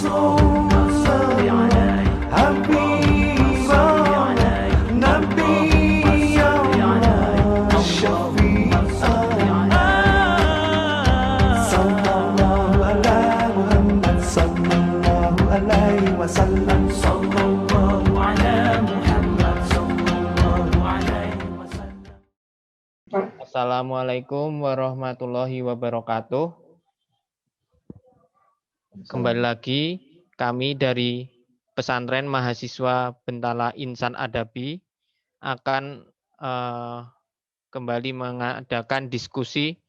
اللهم صل على حبيبا نبي الشفيع صلى الله على محمد صلى الله عليه وسلم صلى الله على محمد صلى الله عليه وسلم. Assalamualaikum warahmatullahi wabarakatuh. Kembali lagi kami dari Pesantren Mahasiswa Bentala Insan Adabi akan kembali mengadakan diskusi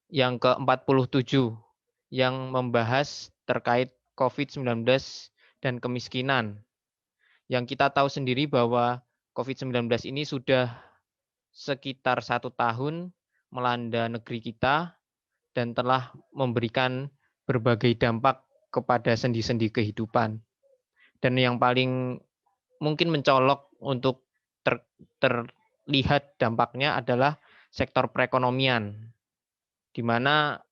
yang ke-47 yang membahas terkait COVID-19 dan kemiskinan. Yang kita tahu sendiri bahwa COVID-19 ini sudah sekitar 1 tahun melanda negeri kita dan telah memberikan berbagai dampak kepada sendi-sendi kehidupan. Dan yang paling mungkin mencolok untuk terlihat dampaknya adalah sektor perekonomian, di mana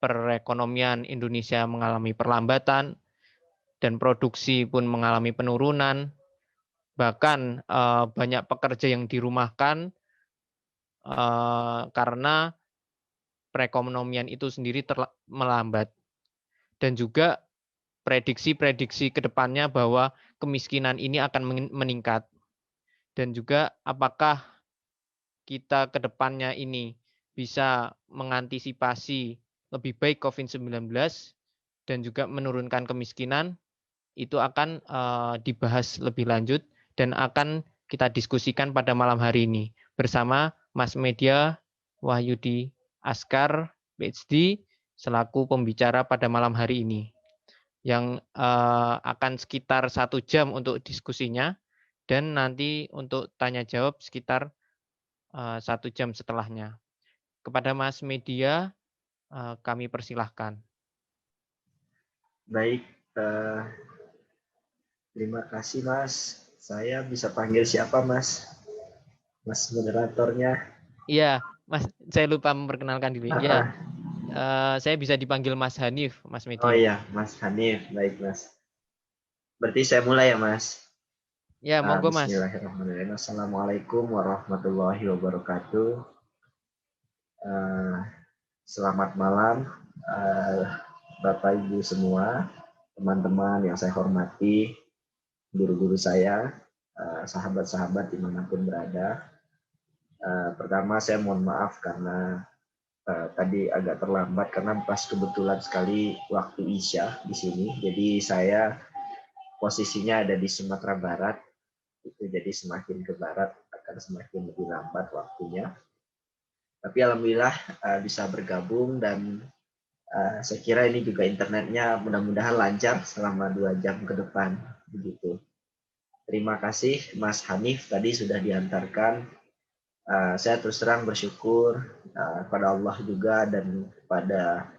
perekonomian Indonesia mengalami perlambatan dan produksi pun mengalami penurunan. Bahkan banyak pekerja yang dirumahkan karena perekonomian itu sendiri melambat. Dan juga prediksi-prediksi ke depannya bahwa kemiskinan ini akan meningkat. Dan juga apakah kita ke depannya ini bisa mengantisipasi lebih baik COVID-19 dan juga menurunkan kemiskinan, itu akan dibahas lebih lanjut dan akan kita diskusikan pada malam hari ini bersama Mas Media Wahyudi Askar, PhD, selaku pembicara pada malam hari ini, yang akan sekitar 1 jam untuk diskusinya, dan nanti untuk tanya jawab sekitar 1 jam setelahnya. Kepada Mas Media, kami persilahkan. Baik, terima kasih Mas. Saya bisa panggil siapa Mas? Mas moderatornya. Iya, Mas, saya lupa memperkenalkan diri. Ya, saya bisa dipanggil Mas Hanif, Mas Media. Oh iya, Mas Hanif. Baik Mas. Berarti saya mulai ya Mas? Ya, monggo Mas. Bismillahirrahmanirrahim. Assalamualaikum warahmatullahi wabarakatuh. Selamat malam Bapak Ibu semua, teman-teman yang saya hormati, guru-guru saya, sahabat-sahabat dimanapun berada. Pertama saya mohon maaf karena tadi agak terlambat karena pas kebetulan sekali waktu Isya di sini. Jadi saya posisinya ada di Sumatera Barat. Itu jadi semakin ke barat akan semakin lebih lambat waktunya. Tapi alhamdulillah bisa bergabung dan saya kira ini juga internetnya mudah-mudahan lancar selama 2 jam ke depan begitu. Terima kasih Mas Hanif tadi sudah diantarkan. Saya terus terang bersyukur kepada Allah juga dan kepada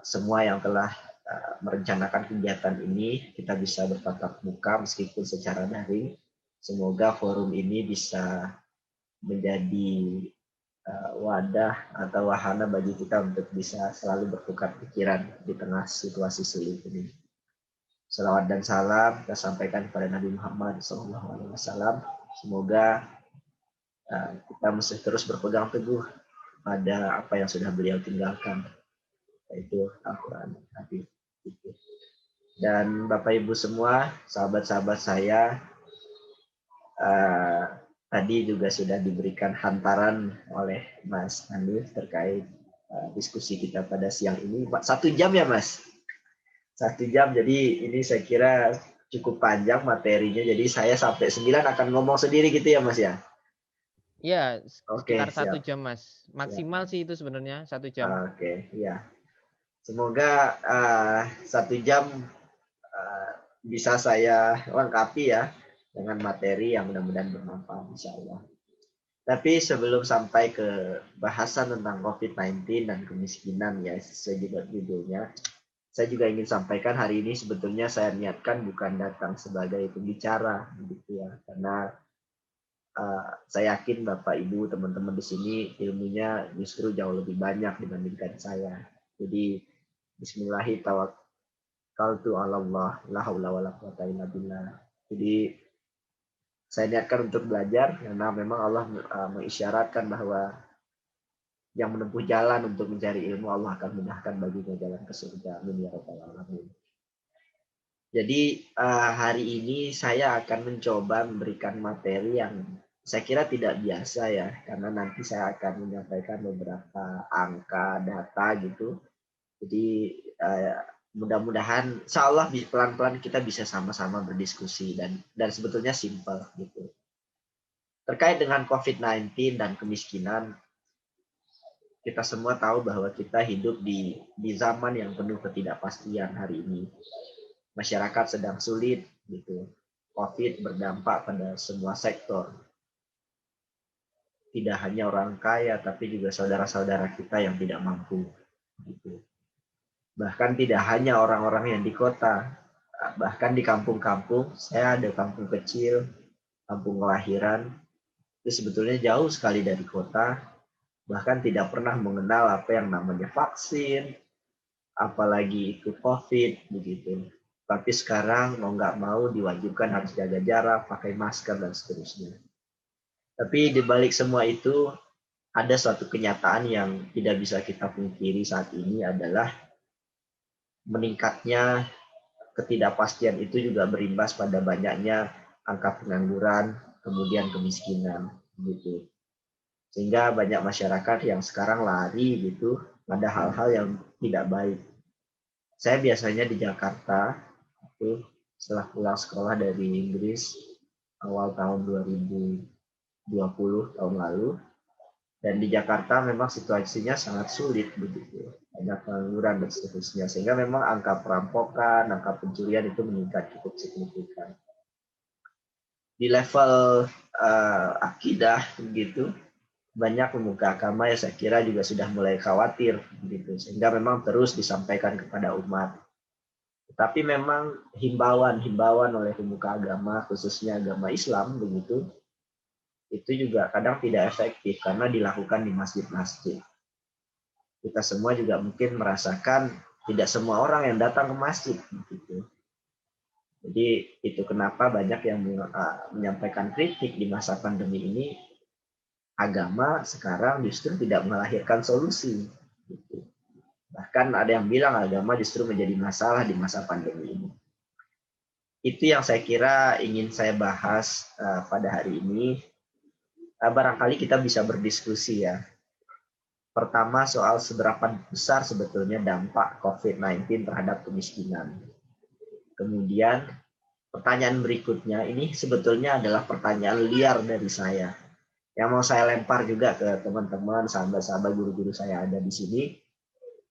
semua yang telah merencanakan kegiatan ini. Kita bisa bertatap muka meskipun secara daring. Semoga forum ini bisa menjadi wadah atau wahana bagi kita untuk bisa selalu bertukar pikiran di tengah situasi sulit ini. Salawat dan salam kita sampaikan kepada Nabi Muhammad SAW. Semoga kita mesti terus berpegang teguh pada apa yang sudah beliau tinggalkan, yaitu Al-Quran. Dan Bapak Ibu semua, sahabat-sahabat saya, tadi juga sudah diberikan hantaran oleh Mas Hanif terkait diskusi kita pada siang ini. 1 jam ya Mas? 1 jam, jadi ini saya kira cukup panjang materinya, jadi saya sampai 9 akan ngomong sendiri gitu ya Mas ya? Ya, sekitar 1 Siap. jam Mas. Maksimal sih itu sebenarnya 1 jam. Oke, ya. Semoga 1 jam bisa saya lengkapi ya dengan materi yang mudah-mudahan bermanfaat insya Allah. Tapi sebelum sampai ke bahasan tentang COVID-19 dan kemiskinan ya sesuai juga judulnya, saya juga ingin sampaikan hari ini sebetulnya saya niatkan bukan datang sebagai pembicara gitu ya, karena saya yakin Bapak Ibu teman-teman di sini ilmunya justru jauh lebih banyak dibandingkan saya. Jadi bismillahirrahmanirrahim, 'alallah, la haula wala quwata illa billah. Jadi saya niatkan untuk belajar karena memang Allah mengisyaratkan bahwa yang menempuh jalan untuk mencari ilmu, Allah akan mudahkan baginya jalan ke surga. Amin ya rabbal alamin. Jadi hari ini saya akan mencoba memberikan materi yang saya kira tidak biasa ya, karena nanti saya akan menyampaikan beberapa angka, data gitu. Jadi mudah-mudahan, insya Allah pelan-pelan kita bisa sama-sama berdiskusi dan sebetulnya simple gitu. Terkait dengan COVID-19 dan kemiskinan, kita semua tahu bahwa kita hidup di zaman yang penuh ketidakpastian hari ini. Masyarakat sedang sulit gitu. COVID berdampak pada semua sektor. Tidak hanya orang kaya, tapi juga saudara-saudara kita yang tidak mampu. Gitu. Bahkan tidak hanya orang-orang yang di kota, bahkan di kampung-kampung. Saya ada kampung kecil, kampung kelahiran, itu sebetulnya jauh sekali dari kota, bahkan tidak pernah mengenal apa yang namanya vaksin, apalagi itu COVID begitu. Tapi sekarang mau nggak mau diwajibkan harus jaga jarak, pakai masker dan seterusnya. Tapi di balik semua itu ada suatu kenyataan yang tidak bisa kita pungkiri saat ini adalah meningkatnya ketidakpastian itu juga berimbas pada banyaknya angka pengangguran, kemudian kemiskinan gitu. Sehingga banyak masyarakat yang sekarang lari gitu pada hal-hal yang tidak baik. Saya biasanya di Jakarta itu setelah pulang sekolah dari Inggris awal tahun 2020 tahun lalu, dan di Jakarta memang situasinya sangat sulit begitu, banyak pengangguran dan seterusnya, sehingga memang angka perampokan, angka pencurian itu meningkat cukup signifikan. Di level akidah begitu, banyak pemuka agama yang saya kira juga sudah mulai khawatir begitu, sehingga memang terus disampaikan kepada umat. Tapi memang himbauan oleh pemuka agama, khususnya agama Islam begitu, itu juga kadang tidak efektif karena dilakukan di masjid-masjid. Kita semua juga mungkin merasakan tidak semua orang yang datang ke masjid begitu. Jadi itu kenapa banyak yang menyampaikan kritik di masa pandemi ini, agama sekarang justru tidak melahirkan solusi gitu. Bahkan ada yang bilang agama justru menjadi masalah di masa pandemi ini. Itu yang saya kira ingin saya bahas pada hari ini. Barangkali kita bisa berdiskusi ya. Pertama, soal seberapa besar sebetulnya dampak COVID-19 terhadap kemiskinan. Kemudian pertanyaan berikutnya, ini sebetulnya adalah pertanyaan liar dari saya, yang mau saya lempar juga ke teman-teman, sahabat-sahabat, guru-guru saya ada di sini.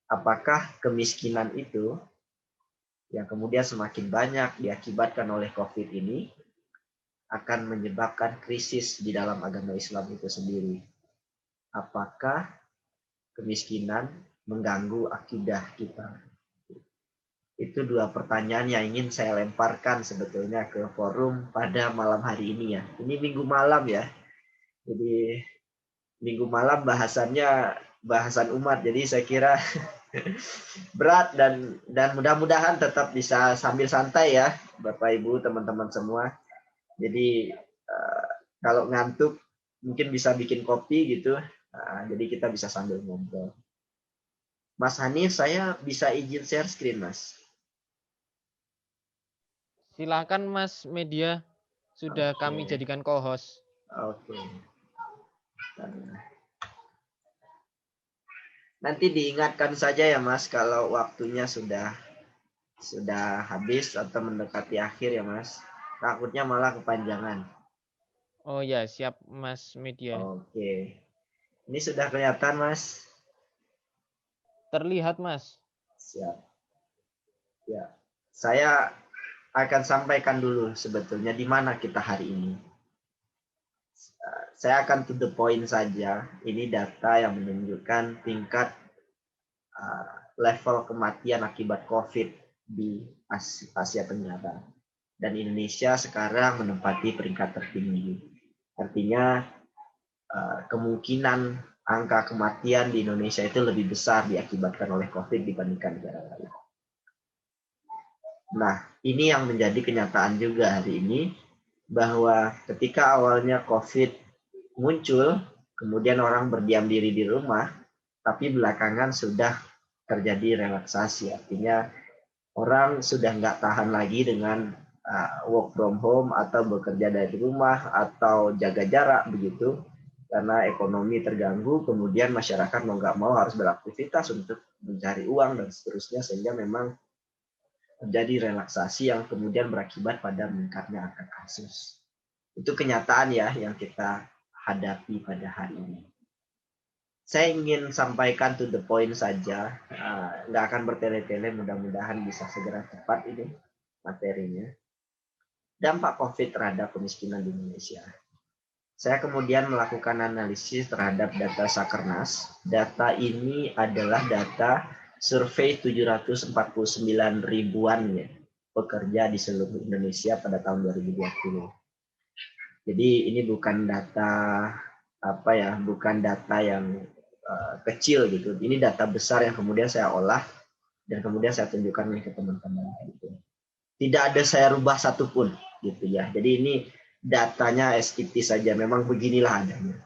Apakah kemiskinan itu yang kemudian semakin banyak diakibatkan oleh COVID ini akan menyebabkan krisis di dalam agama Islam itu sendiri? Apakah kemiskinan mengganggu akidah kita? Itu dua pertanyaan yang ingin saya lemparkan sebetulnya ke forum pada malam hari ini ya. Ini minggu malam ya. Jadi minggu malam bahasannya bahasan umat. Jadi saya kira berat dan mudah-mudahan tetap bisa sambil santai ya Bapak Ibu, teman-teman semua. Jadi kalau ngantuk mungkin bisa bikin kopi gitu. Jadi kita bisa sambil ngobrol. Mas Hanif, saya bisa izin share screen, Mas. Silakan Mas Media, sudah kami jadikan co-host. Oke. Nanti diingatkan saja ya Mas kalau waktunya sudah habis atau mendekati akhir ya Mas. Takutnya malah kepanjangan. Oh ya, siap Mas Media. Oke. Ini sudah kelihatan Mas? Terlihat Mas. Siap. Ya. Saya akan sampaikan dulu sebetulnya di mana kita hari ini. Saya akan to the point saja. Ini data yang menunjukkan tingkat level kematian akibat COVID di Asia Tenggara. Dan Indonesia sekarang menempati peringkat tertinggi. Artinya kemungkinan angka kematian di Indonesia itu lebih besar diakibatkan oleh COVID dibandingkan negara lain. Nah, ini yang menjadi kenyataan juga hari ini, bahwa ketika awalnya COVID muncul, kemudian orang berdiam diri di rumah, tapi belakangan sudah terjadi relaksasi. Artinya orang sudah nggak tahan lagi dengan work from home atau bekerja dari rumah atau jaga jarak begitu, karena ekonomi terganggu, kemudian masyarakat mau nggak mau harus beraktivitas untuk mencari uang dan seterusnya, sehingga memang terjadi relaksasi yang kemudian berakibat pada meningkatnya angka kasus. Itu kenyataan ya yang kita hadapi pada hari ini. Saya ingin sampaikan to the point saja, nggak akan bertele-tele, mudah-mudahan bisa segera cepat ini materinya. Dampak COVID terhadap kemiskinan di Indonesia. Saya kemudian melakukan analisis terhadap data Sakernas. Data ini adalah data survei 749 ribuan ya, pekerja di seluruh Indonesia pada tahun 2020. Jadi ini bukan data bukan data yang kecil gitu. Ini data besar yang kemudian saya olah dan kemudian saya tunjukkan ke teman-teman gitu. Tidak ada saya rubah satupun gitu ya. Jadi ini datanya SKT saja, memang beginilah adanya.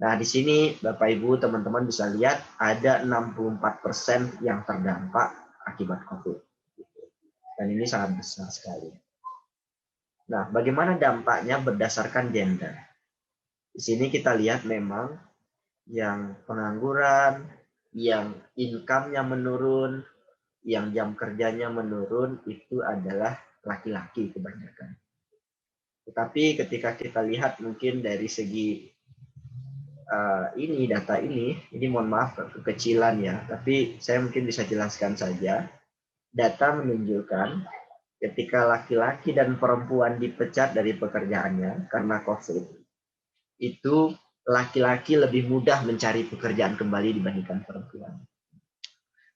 Nah, di sini Bapak Ibu, teman-teman bisa lihat ada 64% yang terdampak akibat COVID. Dan ini sangat besar sekali. Nah, bagaimana dampaknya berdasarkan gender? Di sini kita lihat memang yang pengangguran, yang income-nya menurun, yang jam kerjanya menurun, itu adalah laki-laki kebanyakan. Tetapi ketika kita lihat mungkin dari segi data ini mohon maaf kekecilan ya, tapi saya mungkin bisa jelaskan saja. Data menunjukkan ketika laki-laki dan perempuan dipecat dari pekerjaannya karena COVID, itu laki-laki lebih mudah mencari pekerjaan kembali dibandingkan perempuan.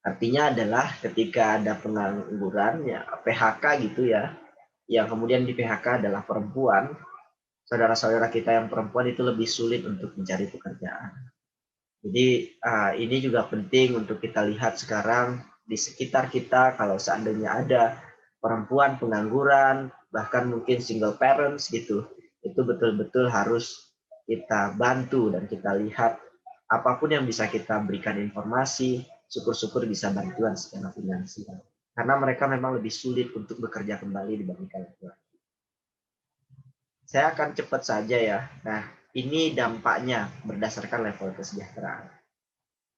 Artinya adalah ketika ada pengangguran, ya PHK gitu ya, yang kemudian di PHK adalah perempuan, saudara-saudara kita yang perempuan itu lebih sulit untuk mencari pekerjaan. Jadi ini juga penting untuk kita lihat sekarang di sekitar kita, kalau seandainya ada perempuan pengangguran, bahkan mungkin single parents gitu, itu betul-betul harus kita bantu dan kita lihat apapun yang bisa kita berikan informasi, syukur-syukur bisa bantuan secara finansial. Karena mereka memang lebih sulit untuk bekerja kembali dibandingkan laki-laki. Saya akan cepat saja ya. Nah, ini dampaknya berdasarkan level kesejahteraan.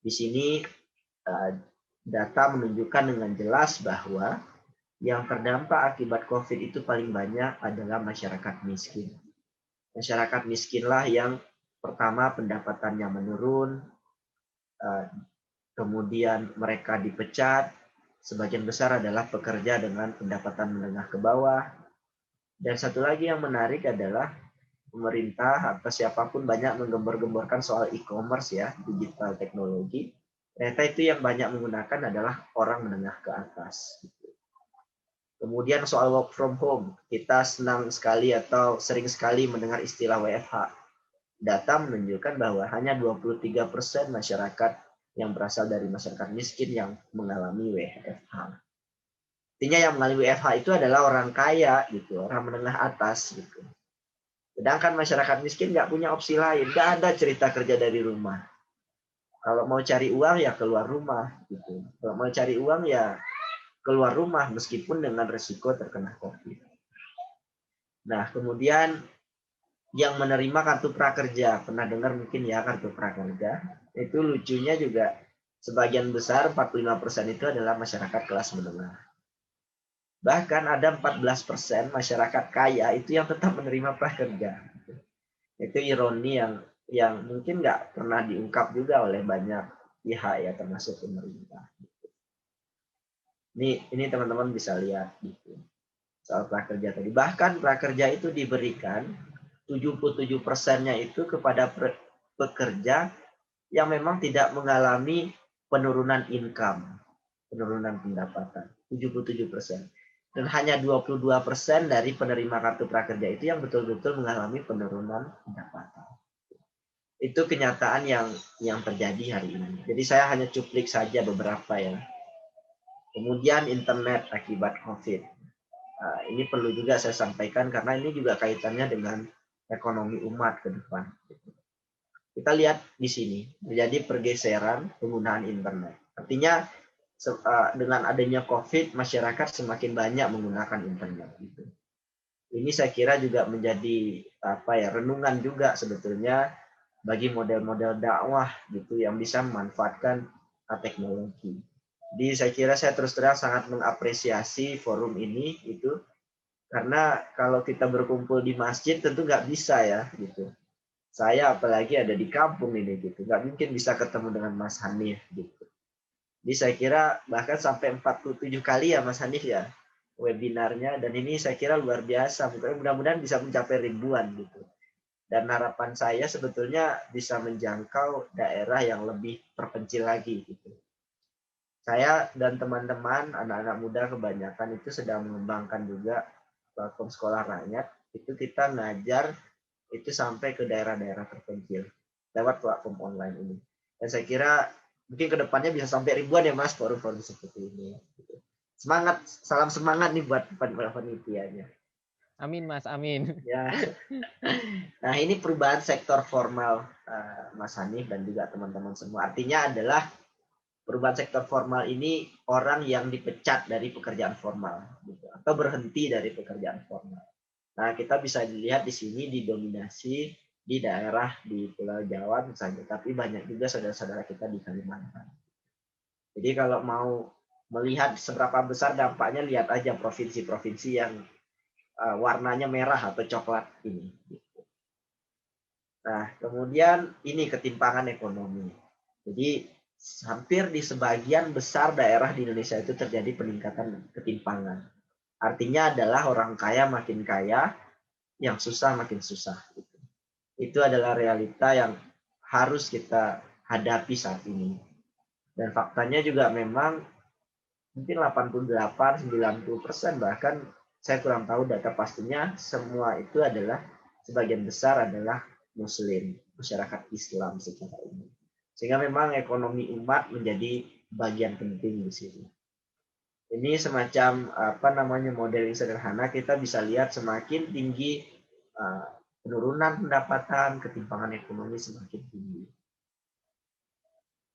Di sini data menunjukkan dengan jelas bahwa yang terdampak akibat COVID itu paling banyak adalah masyarakat miskin. Masyarakat miskinlah yang pertama pendapatannya menurun, kemudian mereka dipecat, sebagian besar adalah pekerja dengan pendapatan menengah ke bawah. Dan satu lagi yang menarik adalah pemerintah atau siapapun banyak menggembar-gemborkan soal e-commerce ya, digital teknologi. Ternyata itu yang banyak menggunakan adalah orang menengah ke atas. Kemudian soal work from home, kita senang sekali atau sering sekali mendengar istilah WFH. Data menunjukkan bahwa hanya 23% masyarakat yang berasal dari masyarakat miskin yang mengalami WFH. Artinya yang mengalami WFH itu adalah orang kaya gitu, orang menengah atas gitu. Sedangkan masyarakat miskin nggak punya opsi lain, nggak ada cerita kerja dari rumah. Kalau mau cari uang ya keluar rumah gitu. Kalau mau cari uang ya keluar rumah meskipun dengan resiko terkena COVID. Nah, kemudian yang menerima kartu prakerja, pernah dengar mungkin ya kartu prakerja, itu lucunya juga sebagian besar 45% itu adalah masyarakat kelas menengah. Bahkan ada 14% masyarakat kaya itu yang tetap menerima prakerja. Itu ironi yang mungkin nggak pernah diungkap juga oleh banyak pihak ya, termasuk pemerintah. Ini teman-teman bisa lihat gitu. Soal prakerja tadi. Bahkan prakerja itu diberikan 77%-nya itu kepada pekerja yang memang tidak mengalami penurunan income, penurunan pendapatan. 77%. Dan hanya 22% dari penerima kartu prakerja itu yang betul-betul mengalami penurunan pendapatan. Itu kenyataan yang terjadi hari ini. Jadi saya hanya cuplik saja beberapa ya. Kemudian internet akibat COVID. Ini perlu juga saya sampaikan karena ini juga kaitannya dengan ekonomi umat ke depan. Kita lihat di sini terjadi pergeseran penggunaan internet. Artinya dengan adanya COVID, masyarakat semakin banyak menggunakan internet. Gitu. Ini saya kira juga menjadi renungan juga sebetulnya bagi model-model dakwah gitu yang bisa memanfaatkan teknologi. Jadi saya kira saya terus terang sangat mengapresiasi forum ini itu karena kalau kita berkumpul di masjid tentu nggak bisa ya gitu. Saya apalagi ada di kampung ini gitu, nggak mungkin bisa ketemu dengan Mas Hanif gitu. Jadi saya kira bahkan sampai 47 kali ya Mas Hanif ya webinarnya, dan ini saya kira luar biasa. Mudah-mudahan bisa mencapai ribuan gitu. Dan harapan saya sebetulnya bisa menjangkau daerah yang lebih terpencil lagi gitu. Saya dan teman-teman anak-anak muda kebanyakan itu sedang mengembangkan juga platform sekolah rakyat. Itu kita ngajar itu sampai ke daerah-daerah terpencil lewat platform online ini. Dan saya kira mungkin kedepannya bisa sampai ribuan ya Mas forum-forum seperti ini. Semangat, salam semangat nih buat panitianya. Amin Mas, amin. Ya. Nah ini perubahan sektor formal Mas Hanif dan juga teman-teman semua. Artinya adalah perubahan sektor formal ini orang yang dipecat dari pekerjaan formal gitu, atau berhenti dari pekerjaan formal. Nah, kita bisa dilihat di sini didominasi di daerah di Pulau Jawa misalnya, tapi banyak juga saudara-saudara kita di Kalimantan. Jadi kalau mau melihat seberapa besar dampaknya, lihat aja provinsi-provinsi yang warnanya merah atau coklat ini. Nah, kemudian ini ketimpangan ekonomi. Jadi hampir di sebagian besar daerah di Indonesia itu terjadi peningkatan ketimpangan. Artinya adalah orang kaya makin kaya, yang susah makin susah. Itu adalah realita yang harus kita hadapi saat ini. Dan faktanya juga memang mungkin 88-90% bahkan saya kurang tahu data pastinya, semua itu adalah sebagian besar adalah Muslim, masyarakat Islam secara umum. Sehingga memang ekonomi umat menjadi bagian penting di sini. Ini semacam model yang sederhana, kita bisa lihat semakin tinggi penurunan pendapatan, ketimpangan ekonomi semakin tinggi.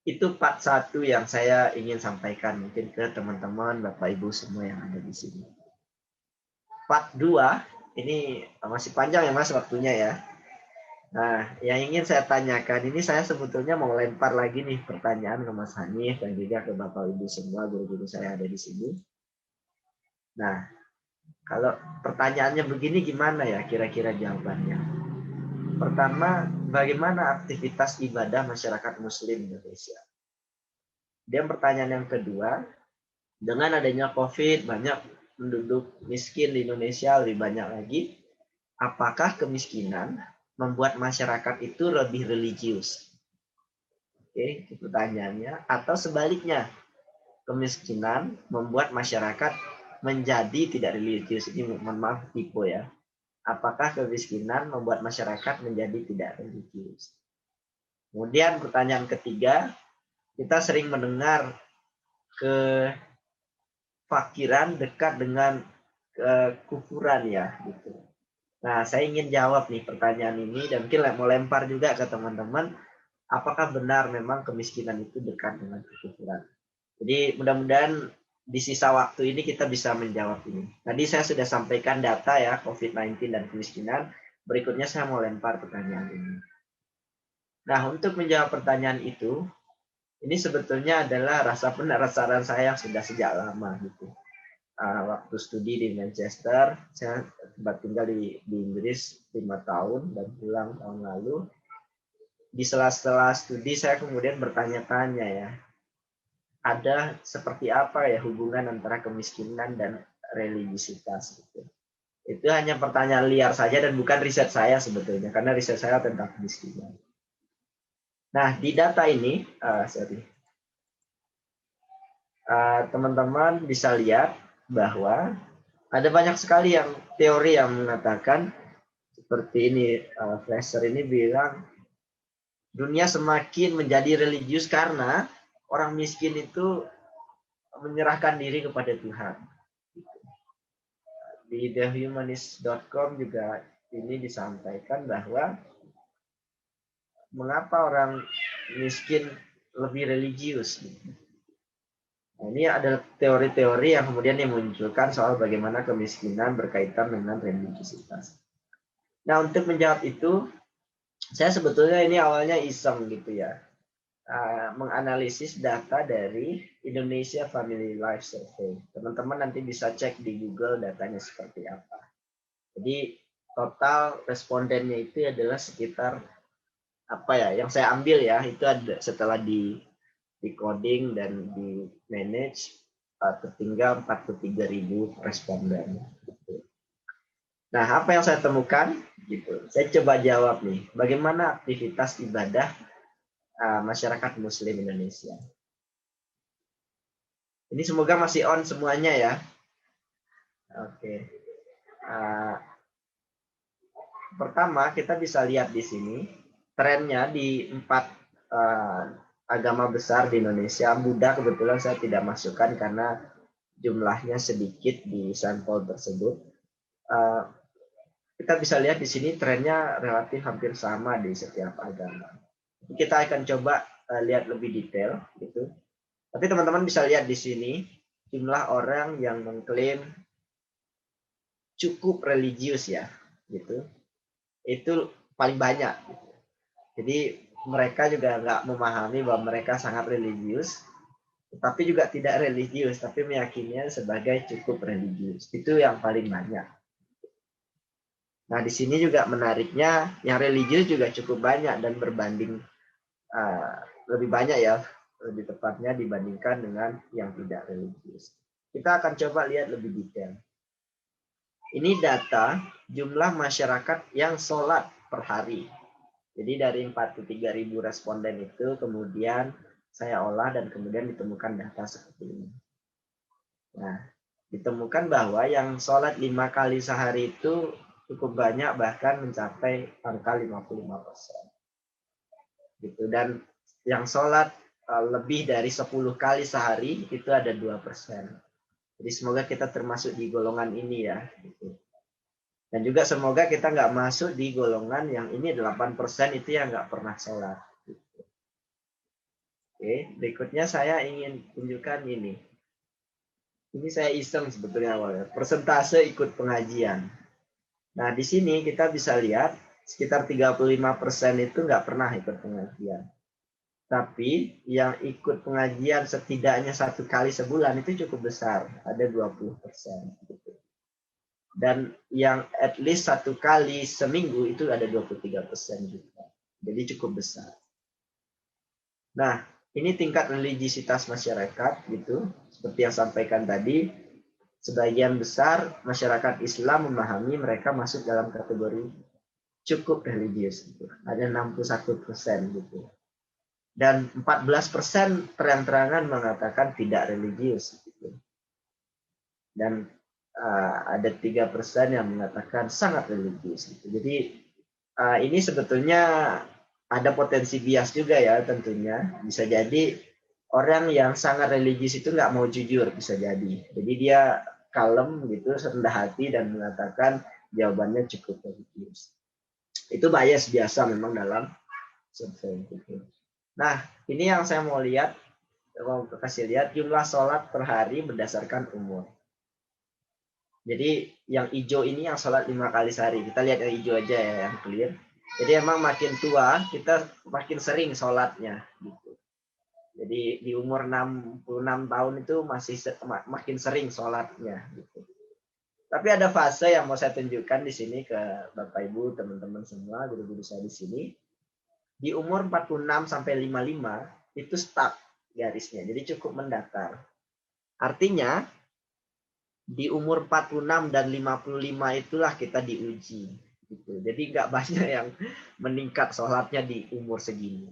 Itu part 1 yang saya ingin sampaikan mungkin ke teman-teman, Bapak Ibu semua yang ada di sini. Part 2, ini masih panjang ya Mas waktunya ya. Nah, yang ingin saya tanyakan, ini saya sebetulnya mau lempar lagi nih pertanyaan ke Mas Hanif dan juga ke Bapak Ibu semua, guru-guru saya ada di sini. Nah, kalau pertanyaannya begini gimana ya kira-kira jawabannya? Pertama, bagaimana aktivitas ibadah masyarakat Muslim Indonesia? Dan pertanyaan yang kedua, dengan adanya COVID, banyak penduduk miskin di Indonesia lebih banyak lagi, apakah kemiskinan membuat masyarakat itu lebih religius? Oke, itu pertanyaannya. Atau sebaliknya, kemiskinan membuat masyarakat menjadi tidak religius. Ini mohon maaf tipe ya. Apakah kemiskinan membuat masyarakat menjadi tidak religius? Kemudian pertanyaan ketiga, kita sering mendengar kefakiran dekat dengan kekufuran ya gitu. Nah, saya ingin jawab nih pertanyaan ini dan mungkin mau lempar juga ke teman-teman, apakah benar memang kemiskinan itu dekat dengan kekufuran? Jadi mudah-mudahan di sisa waktu ini kita bisa menjawab ini. Tadi saya sudah sampaikan data ya COVID-19 dan kemiskinan. Berikutnya saya mau lempar pertanyaan ini. Nah, untuk menjawab pertanyaan itu, ini sebetulnya adalah rasa penasaran saya yang sudah sejak lama gitu. Waktu studi di Manchester, saya sempat tinggal di Inggris 5 tahun dan pulang tahun lalu. Di sela-sela studi saya kemudian bertanya-tanya ya, ada seperti apa ya hubungan antara kemiskinan dan religiositas gitu. Itu hanya pertanyaan liar saja dan bukan riset saya sebetulnya, karena riset saya tentang kemiskinan. Nah, di data ini, teman-teman bisa lihat bahwa ada banyak sekali yang teori yang mengatakan seperti ini. Fraser ini bilang Dunia semakin menjadi religius karena orang miskin itu menyerahkan diri kepada Tuhan. Di thehumanist.com juga ini disampaikan bahwa mengapa orang miskin lebih religius. Nah, ini ada teori-teori yang kemudian dimunculkan soal bagaimana kemiskinan berkaitan dengan religiusitas. Nah, untuk menjawab itu, saya sebetulnya ini awalnya iseng gitu ya, menganalisis data dari Indonesia Family Life Survey. Teman-teman nanti bisa cek di Google datanya seperti apa. Jadi total respondennya itu adalah sekitar apa ya? Yang saya ambil ya itu ada setelah di coding dan di manage tertinggal 43.000 responden. Nah, apa yang saya temukan? Gitu. Saya coba jawab nih, bagaimana aktivitas ibadah masyarakat Muslim Indonesia. Ini semoga masih on semuanya ya. Oke. Pertama, kita bisa lihat di sini trennya di 4 agama besar di Indonesia. Buddha kebetulan saya tidak masukkan karena jumlahnya sedikit di sampel tersebut. Kita bisa lihat di sini trennya relatif hampir sama di setiap agama. Kita akan coba lihat lebih detail gitu. Tapi teman-teman bisa lihat di sini jumlah orang yang mengklaim cukup religius ya, gitu. Itu paling banyak. Gitu. Jadi mereka juga nggak memahami bahwa mereka sangat religius, tapi juga tidak religius, tapi meyakininya sebagai cukup religius. Itu yang paling banyak. Nah, di sini juga menariknya, yang religius juga cukup banyak dan berbanding lebih banyak ya, lebih tepatnya dibandingkan dengan yang tidak religius. Kita akan coba lihat lebih detail. Ini data jumlah masyarakat yang sholat per hari. Jadi dari 43.000 responden itu kemudian saya olah dan kemudian ditemukan data seperti ini. Nah, ditemukan bahwa yang sholat 5 kali sehari itu cukup banyak, bahkan mencapai angka 55%. Gitu. Dan yang sholat lebih dari 10 kali sehari itu ada 2%. Jadi semoga kita termasuk di golongan ini ya. Gitu. Dan juga semoga kita nggak masuk di golongan yang ini 8% itu yang nggak pernah sholat. Gitu. Oke, berikutnya saya ingin tunjukkan ini. Ini saya iseng sebetulnya awalnya. Persentase ikut pengajian. Nah, di sini kita bisa lihat sekitar 35% itu nggak pernah ikut pengajian. Tapi yang ikut pengajian setidaknya 1 kali sebulan itu cukup besar, ada 20%. Gitu. Dan yang at least 1 kali seminggu itu ada 23% juga. Jadi cukup besar. Nah, ini tingkat religiositas masyarakat gitu, seperti yang sampaikan tadi. Sebagian besar masyarakat Islam memahami mereka masuk dalam kategori cukup religius. Gitu. Ada 61% gitu. Dan 14% terang-terangan mengatakan tidak religius. Gitu. Dan ada 3% yang mengatakan sangat religius. Gitu. Jadi ini sebetulnya ada potensi bias juga ya tentunya. Bisa jadi orang yang sangat religius itu nggak mau jujur, bisa jadi. Jadi dia kalem gitu, rendah hati dan mengatakan jawabannya cukup religius. Itu bias biasa memang dalam survei. Gitu. Nah, ini yang saya mau lihat, mau kasih lihat jumlah sholat per hari berdasarkan umur. Jadi yang hijau ini yang sholat 5 kali sehari. Kita lihat yang hijau aja ya, yang clear. Jadi emang makin tua, kita makin sering sholatnya. Gitu. Jadi di umur 66 tahun itu masih makin sering sholatnya. Gitu. Tapi ada fase yang mau saya tunjukkan di sini ke Bapak Ibu, teman-teman semua, guru-guru saya di sini. Di umur 46 sampai 55 itu stuck garisnya, jadi cukup mendatar. Artinya di umur 46 dan 55 itulah kita diuji. Gitu. Jadi nggak banyak yang meningkat sholatnya di umur segini.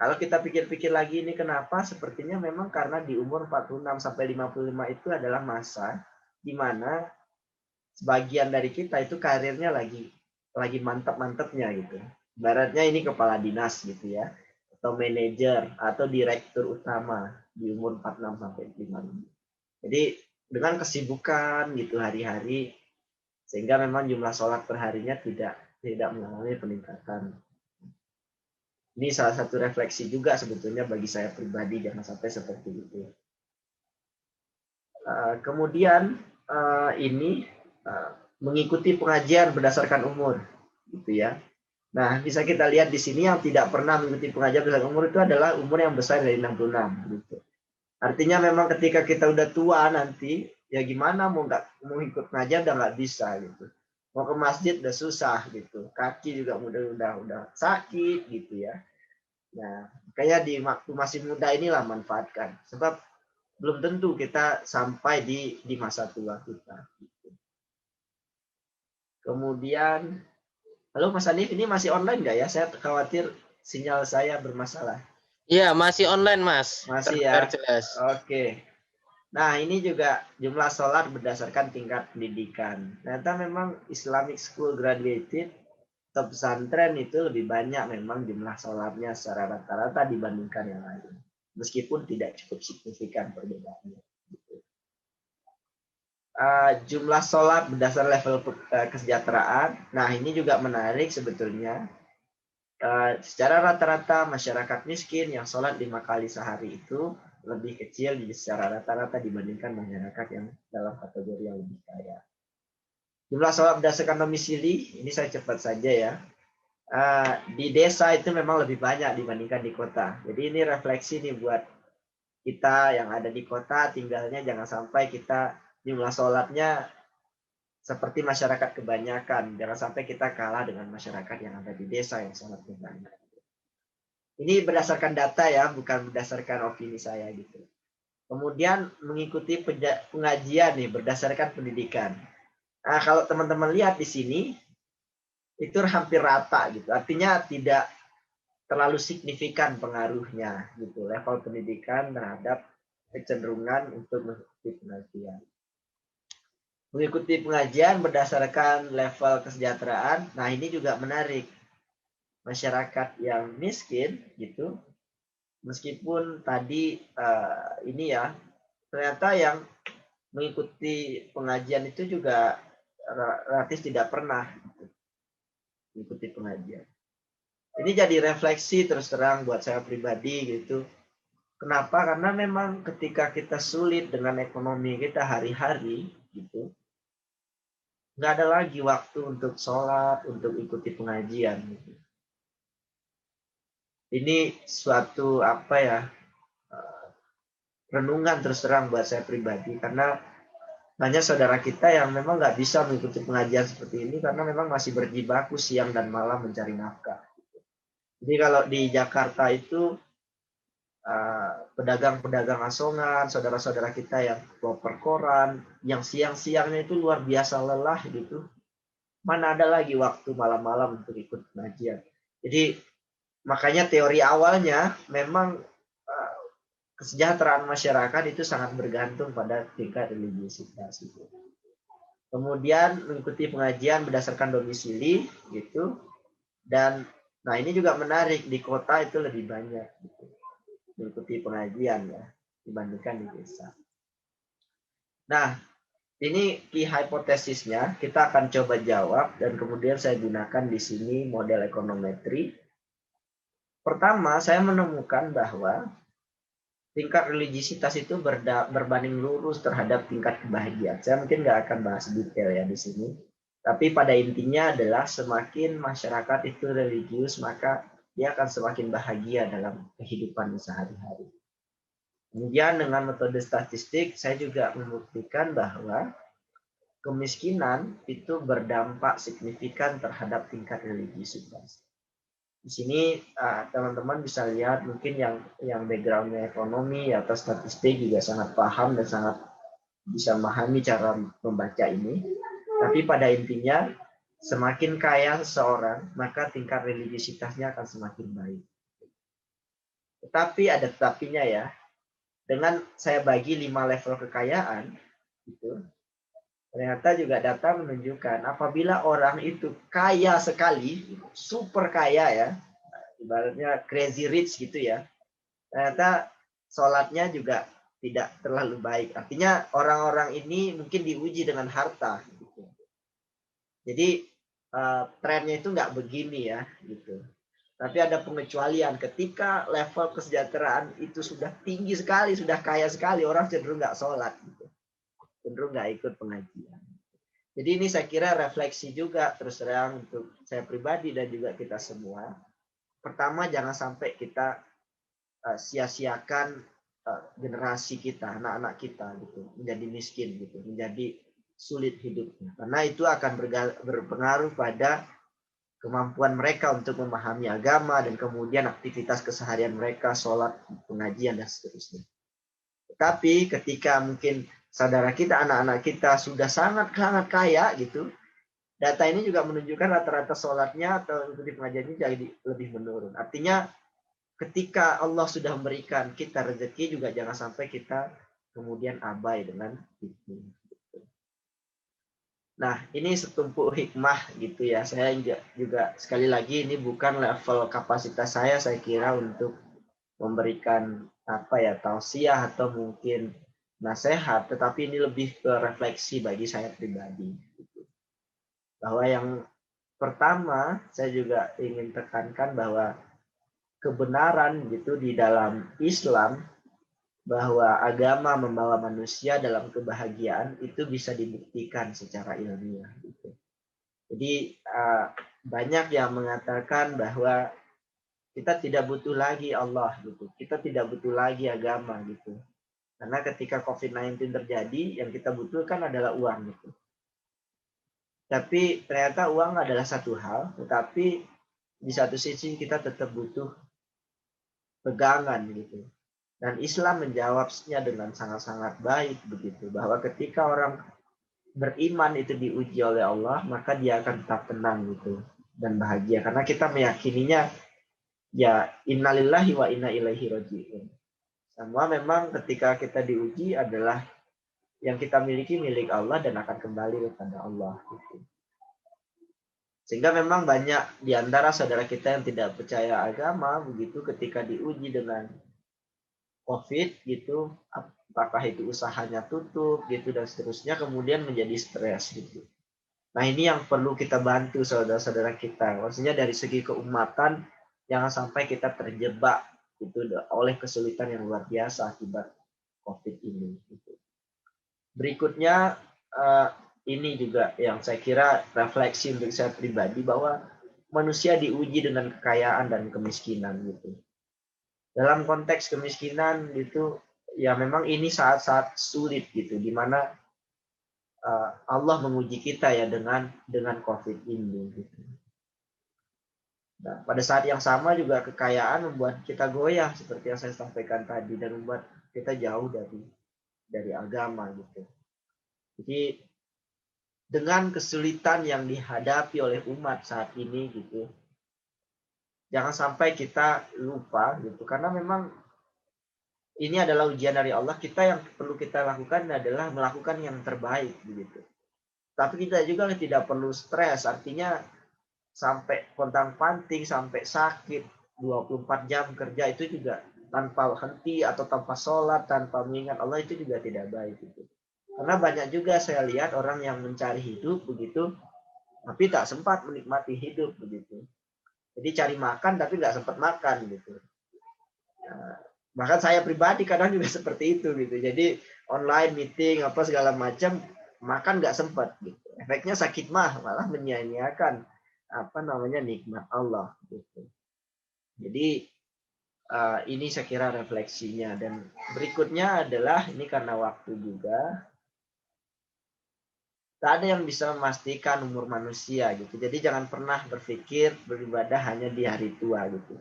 Kalau kita pikir-pikir lagi ini kenapa? Sepertinya memang karena di umur 46 sampai 55 itu adalah masa di mana sebagian dari kita itu karirnya lagi mantap-mantapnya gitu. Ibaratnya ini kepala dinas gitu ya, atau manajer atau direktur utama di umur 46 sampai 55. Jadi dengan kesibukan gitu hari-hari, sehingga memang jumlah sholat perharinya tidak mengalami peningkatan. Ini salah satu refleksi juga sebetulnya bagi saya pribadi, jangan sampai seperti itu. Kemudian ini mengikuti pengajian berdasarkan umur, gitu ya. Nah, bisa kita lihat di sini yang tidak pernah mengikuti pengajian berdasarkan umur itu adalah umur yang besar dari 66, gitu. Artinya memang ketika kita udah tua nanti, ya gimana mau ikut pengajian udah nggak bisa gitu. Mau ke masjid udah susah gitu. Kaki juga udah sakit gitu ya. Nah, kayak di waktu masih muda inilah manfaatkan. Sebab belum tentu kita sampai di masa tua kita. Gitu. Kemudian, halo Mas Hanif, ini masih online nggak ya? Saya khawatir sinyal saya bermasalah. Iya, masih online, Mas. Masih Terdengar ya? jelas. Oke. Nah, ini juga jumlah sholat berdasarkan tingkat pendidikan. Ternyata memang Islamic School Graduated atau pesantren itu lebih banyak memang jumlah sholatnya secara rata-rata dibandingkan yang lain. Meskipun tidak cukup signifikan perbedaannya. Jumlah sholat berdasar level kesejahteraan. Nah, ini juga menarik sebetulnya. Secara rata-rata masyarakat miskin yang sholat 5 kali sehari itu lebih kecil secara rata-rata dibandingkan masyarakat yang dalam kategori yang lebih kaya. Jumlah sholat berdasarkan domisili, ini saya cepat saja ya. Di desa itu memang lebih banyak dibandingkan di kota. Jadi ini refleksi nih buat kita yang ada di kota, tinggalnya jangan sampai kita jumlah sholatnya seperti masyarakat kebanyakan. Jangan sampai kita kalah dengan masyarakat yang ada di desa yang sholatnya banyak. Ini berdasarkan data ya, bukan berdasarkan opini saya gitu. Kemudian mengikuti pengajian nih berdasarkan pendidikan. Nah, kalau teman-teman lihat di sini, itu hampir rata gitu. Artinya tidak terlalu signifikan pengaruhnya gitu, level pendidikan terhadap kecenderungan untuk mengikuti pengajian. Mengikuti pengajian berdasarkan level kesejahteraan. Nah, ini juga menarik. Masyarakat yang miskin gitu, meskipun tadi ini ya, ternyata yang mengikuti pengajian itu juga relatif tidak pernah mengikuti pengajian. Ini jadi refleksi terus terang buat saya pribadi gitu. Kenapa? Karena memang ketika kita sulit dengan ekonomi kita hari-hari gitu, nggak ada lagi waktu untuk sholat, untuk ikuti pengajian gitu. Ini suatu apa ya, renungan terus terang buat saya pribadi, karena banyak saudara kita yang memang nggak bisa mengikuti pengajian seperti ini karena memang masih berjibaku siang dan malam mencari nafkah. Jadi kalau di Jakarta itu pedagang-pedagang asongan, saudara-saudara kita yang proper koran, yang siang-siangnya itu luar biasa lelah gitu. Mana ada lagi waktu malam-malam untuk ikut pengajian. Jadi makanya teori awalnya memang kesejahteraan masyarakat itu sangat bergantung pada tingkat religiositas itu. Kemudian mengikuti pengajian berdasarkan domisili gitu. Dan nah ini juga menarik, di kota itu lebih banyak gitu, mengikuti pengajian ya dibandingkan di desa. Nah, ini key hipotesisnya kita akan coba jawab dan kemudian saya gunakan di sini model ekonometri. Pertama, saya menemukan bahwa tingkat religiositas itu berbanding lurus terhadap tingkat kebahagiaan. Saya mungkin nggak akan bahas detail ya di sini. Tapi pada intinya adalah semakin masyarakat itu religius, maka dia akan semakin bahagia dalam kehidupan sehari-hari. Kemudian dengan metode statistik, saya juga membuktikan bahwa kemiskinan itu berdampak signifikan terhadap tingkat religiositas. Di sini teman-teman bisa lihat mungkin yang backgroundnya ekonomi atau statistik juga sangat paham dan sangat bisa memahami cara membaca ini. Tapi pada intinya semakin kaya seseorang maka tingkat religiositasnya akan semakin baik. Tetapi ada tetapinya ya. Dengan saya bagi 5 level kekayaan, gitu, Ternyata juga data menunjukkan apabila orang itu kaya sekali, super kaya ya, ibaratnya crazy rich gitu ya, ternyata sholatnya juga tidak terlalu baik. Artinya orang-orang ini mungkin diuji dengan harta. Gitu. Jadi trennya itu nggak begini ya, gitu. Tapi ada pengecualian ketika level kesejahteraan itu sudah tinggi sekali, sudah kaya sekali, orang cenderung nggak sholat, gitu. Cenderung nggak ikut pengajian. Jadi ini saya kira refleksi juga terus terang untuk saya pribadi dan juga kita semua. Pertama, jangan sampai kita sia-siakan generasi kita, anak-anak kita gitu, menjadi miskin gitu, menjadi sulit hidupnya. Karena itu akan berpengaruh pada kemampuan mereka untuk memahami agama dan kemudian aktivitas keseharian mereka, sholat, pengajian dan seterusnya. Tetapi ketika mungkin saudara kita, anak-anak kita sudah sangat-sangat kaya gitu, data ini juga menunjukkan rata-rata sholatnya atau ikuti pengajian ini jadi lebih menurun. Artinya ketika Allah sudah memberikan kita rezeki juga jangan sampai kita kemudian abai dengan itu. Nah, ini setumpuk hikmah gitu ya. Saya juga sekali lagi ini bukan level kapasitas saya kira untuk memberikan tausiah atau mungkin nasihat, tetapi ini lebih ke refleksi bagi saya pribadi. Bahwa yang pertama saya juga ingin tekankan bahwa kebenaran gitu di dalam Islam bahwa agama membawa manusia dalam kebahagiaan itu bisa dibuktikan secara ilmiah. Gitu. Jadi banyak yang mengatakan bahwa kita tidak butuh lagi Allah gitu, kita tidak butuh lagi agama gitu. Karena ketika COVID-19 terjadi, yang kita butuhkan adalah uang gitu. Tapi ternyata uang adalah satu hal, tetapi di satu sisi kita tetap butuh pegangan gitu. Dan Islam menjawabnya dengan sangat-sangat baik begitu, bahwa ketika orang beriman itu diuji oleh Allah, maka dia akan tetap tenang gitu dan bahagia karena kita meyakininya ya innalillahi wa inna ilaihi raji'un. Semua memang ketika kita diuji adalah yang kita miliki milik Allah dan akan kembali kepada Allah gitu. Sehingga memang banyak di antara saudara kita yang tidak percaya agama begitu ketika diuji dengan COVID gitu, apakah itu usahanya tutup gitu dan seterusnya, kemudian menjadi stres gitu. Nah ini yang perlu kita bantu saudara-saudara kita. Maksudnya dari segi keumatan jangan sampai kita terjebak gitu oleh kesulitan yang luar biasa akibat COVID ini. Gitu. Berikutnya ini juga yang saya kira refleksi untuk saya pribadi bahwa manusia diuji dengan kekayaan dan kemiskinan gitu. Dalam konteks kemiskinan gitu, ya memang ini saat-saat sulit gitu, di mana Allah menguji kita ya dengan COVID ini. Gitu. Nah, pada saat yang sama juga kekayaan membuat kita goyah seperti yang saya sampaikan tadi dan membuat kita jauh dari agama gitu. Jadi dengan kesulitan yang dihadapi oleh umat saat ini gitu, jangan sampai kita lupa gitu, karena memang ini adalah ujian dari Allah. Kita yang perlu kita lakukan adalah melakukan yang terbaik begitu. Tapi kita juga tidak perlu stres, artinya sampai pontang-panting, sampai sakit 24 jam kerja itu juga tanpa henti atau tanpa sholat, tanpa mengingat Allah itu juga tidak baik gitu. Karena banyak juga saya lihat orang yang mencari hidup begitu, tapi tak sempat menikmati hidup begitu. Jadi cari makan tapi nggak sempat makan gitu. Nah, bahkan saya pribadi kadang juga seperti itu gitu. Jadi online meeting apa segala macam, makan nggak sempat gitu. Efeknya sakit malah menyia-nyiakan nikmat Allah gitu. Jadi ini saya kira refleksinya. Dan berikutnya adalah ini karena waktu juga, tak ada yang bisa memastikan umur manusia gitu. Jadi jangan pernah berpikir beribadah hanya di hari tua gitu.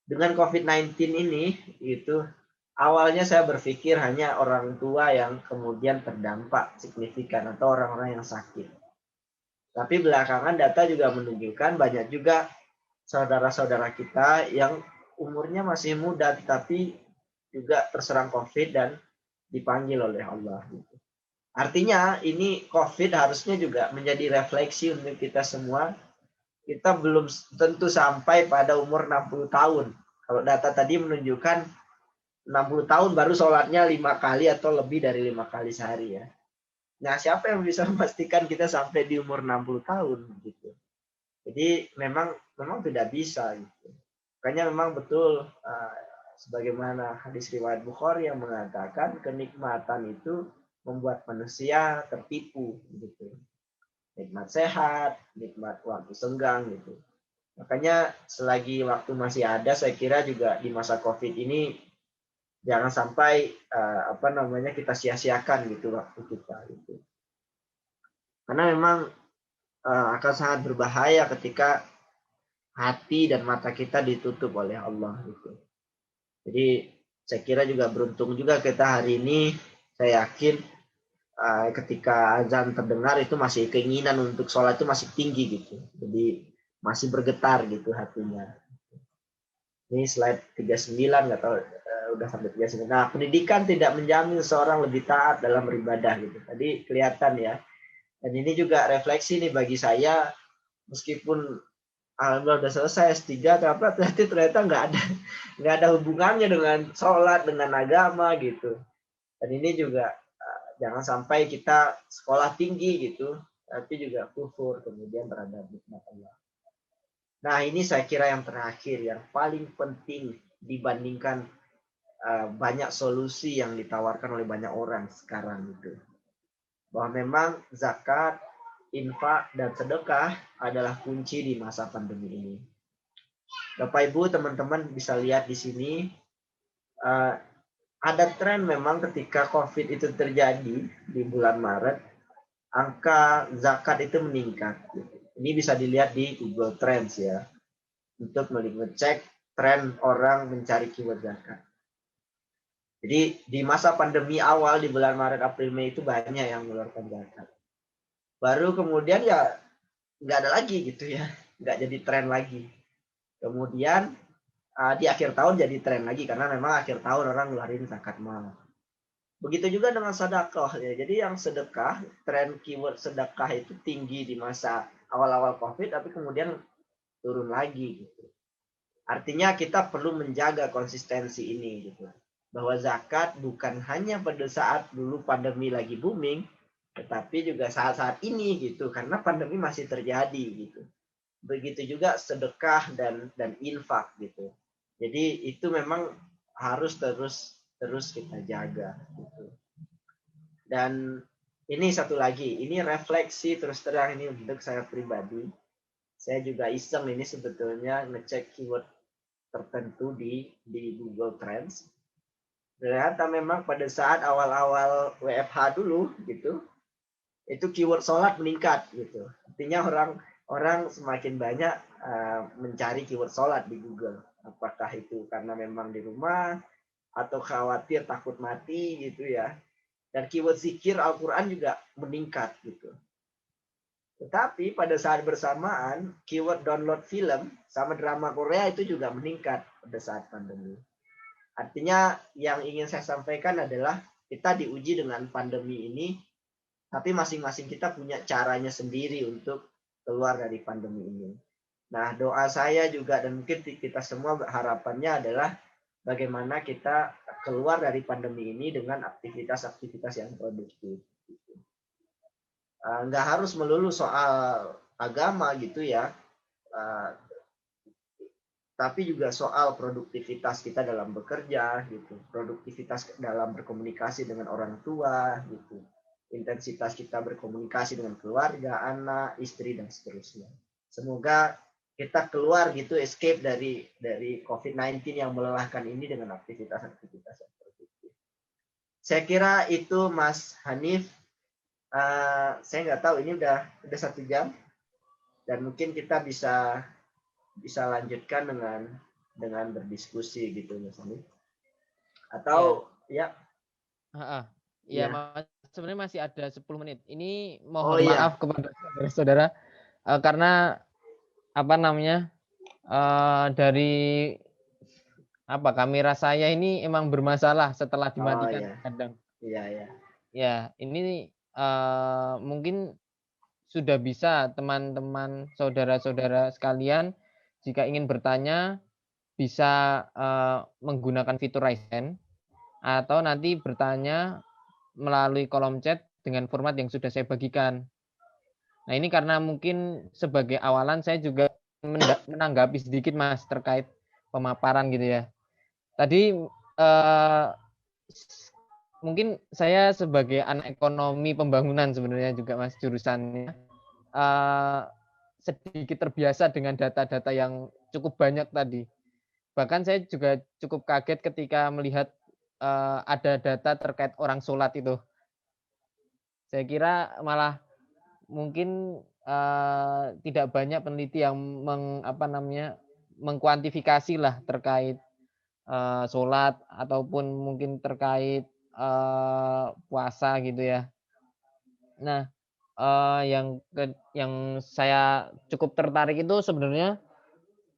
Dengan COVID-19 ini gitu, awalnya saya berpikir hanya orang tua yang kemudian terdampak signifikan atau orang-orang yang sakit. Tapi belakangan data juga menunjukkan banyak juga saudara-saudara kita yang umurnya masih muda tetapi juga terserang COVID dan dipanggil oleh Allah gitu. Artinya ini COVID harusnya juga menjadi refleksi untuk kita semua. Kita belum tentu sampai pada umur 60 tahun. Kalau data tadi menunjukkan 60 tahun baru sholatnya 5 kali atau lebih dari 5 kali sehari ya. Nah, siapa yang bisa memastikan kita sampai di umur 60 tahun gitu. Jadi memang tidak bisa gitu. Makanya memang betul sebagaimana hadis riwayat Bukhari yang mengatakan kenikmatan itu membuat manusia tertipu gitu. Nikmat sehat, nikmat waktu senggang gitu. Makanya selagi waktu masih ada, saya kira juga di masa COVID ini jangan sampai kita sia-siakan gitu waktu kita gitu. Karena memang akan sangat berbahaya ketika hati dan mata kita ditutup oleh Allah gitu. Jadi saya kira juga beruntung juga kita hari ini, saya yakin ketika azan terdengar itu masih keinginan untuk sholat itu masih tinggi gitu. Jadi masih bergetar gitu hatinya. Ini slide 39 nggak tahu udah sampai 39. Nah, pendidikan tidak menjamin seorang lebih taat dalam beribadah gitu. Tadi kelihatan ya. Dan ini juga refleksi nih bagi saya, meskipun alhamdulillah udah selesai S3, tapi ternyata nggak ada hubungannya dengan sholat, dengan agama gitu. Dan ini juga jangan sampai kita sekolah tinggi gitu, tapi juga kufur kemudian terhadap nikmat Allah. Nah, ini saya kira yang terakhir, yang paling penting dibandingkan banyak solusi yang ditawarkan oleh banyak orang sekarang itu. Bahwa memang zakat, infak, dan sedekah adalah kunci di masa pandemi ini. Bapak Ibu, teman-teman bisa lihat di sini, ada tren memang ketika COVID itu terjadi di bulan Maret, angka zakat itu meningkat. Ini bisa dilihat di Google Trends ya, untuk mengecek tren orang mencari keyword zakat. Jadi di masa pandemi awal di bulan Maret, April, Mei itu banyak yang mengeluarkan zakat. Baru kemudian ya nggak ada lagi gitu ya, nggak jadi tren lagi. Kemudian di akhir tahun jadi tren lagi karena memang akhir tahun orang ngeluarin zakat mal. Begitu juga dengan sedekah ya. Jadi yang sedekah, tren keyword sedekah itu tinggi di masa awal-awal COVID, tapi kemudian turun lagi gitu. Artinya kita perlu menjaga konsistensi ini gitu. Bahwa zakat bukan hanya pada saat dulu pandemi lagi booming, tetapi juga saat-saat ini gitu, karena pandemi masih terjadi gitu. Begitu juga sedekah dan infak gitu. Jadi itu memang harus terus kita jaga gitu. Dan ini satu lagi, ini refleksi terus terang ini untuk saya pribadi. Saya juga iseng ini sebetulnya ngecek keyword tertentu di Google Trends. Ternyata memang pada saat awal-awal WFH dulu gitu, itu keyword sholat meningkat gitu. Artinya orang semakin banyak mencari keyword sholat di Google. Apakah itu karena memang di rumah atau khawatir takut mati gitu ya. Dan keyword zikir Al-Quran juga meningkat gitu. Tetapi pada saat bersamaan, keyword download film sama drama Korea itu juga meningkat pada saat pandemi. Artinya yang ingin saya sampaikan adalah kita diuji dengan pandemi ini, tapi masing-masing kita punya caranya sendiri untuk keluar dari pandemi ini. Nah, doa saya juga dan mungkin kita semua harapannya adalah bagaimana kita keluar dari pandemi ini dengan aktivitas-aktivitas yang produktif. Nggak harus melulu soal agama gitu ya, tapi juga soal produktivitas kita dalam bekerja gitu, produktivitas dalam berkomunikasi dengan orang tua gitu, intensitas kita berkomunikasi dengan keluarga, anak, istri dan seterusnya. Semoga kita keluar gitu, escape dari COVID-19 yang melelahkan ini dengan aktivitas-aktivitas yang produktif. Saya kira itu Mas Hanif. Saya nggak tahu ini udah 1 jam dan mungkin kita bisa lanjutkan dengan berdiskusi gitu Mas Hanif. Atau ya. Ya, Mas, sebenarnya masih ada 10 menit. Ini Oh, mohon maaf kepada saudara-saudara karena dari kamera saya ini emang bermasalah setelah dimatikan kadang. Iya. Ya, ini mungkin sudah bisa teman-teman, saudara-saudara sekalian, jika ingin bertanya bisa menggunakan fitur Raise Hand atau nanti bertanya melalui kolom chat dengan format yang sudah saya bagikan. Nah, ini karena mungkin sebagai awalan saya juga menanggapi sedikit Mas terkait pemaparan gitu ya. Tadi mungkin saya sebagai anak ekonomi pembangunan sebenarnya juga Mas jurusannya sedikit terbiasa dengan data-data yang cukup banyak tadi. Bahkan saya juga cukup kaget ketika melihat ada data terkait orang sholat itu. Saya kira malah mungkin tidak banyak peneliti yang mengkuantifikasi lah terkait sholat ataupun mungkin terkait puasa gitu ya. Nah, yang saya cukup tertarik itu sebenarnya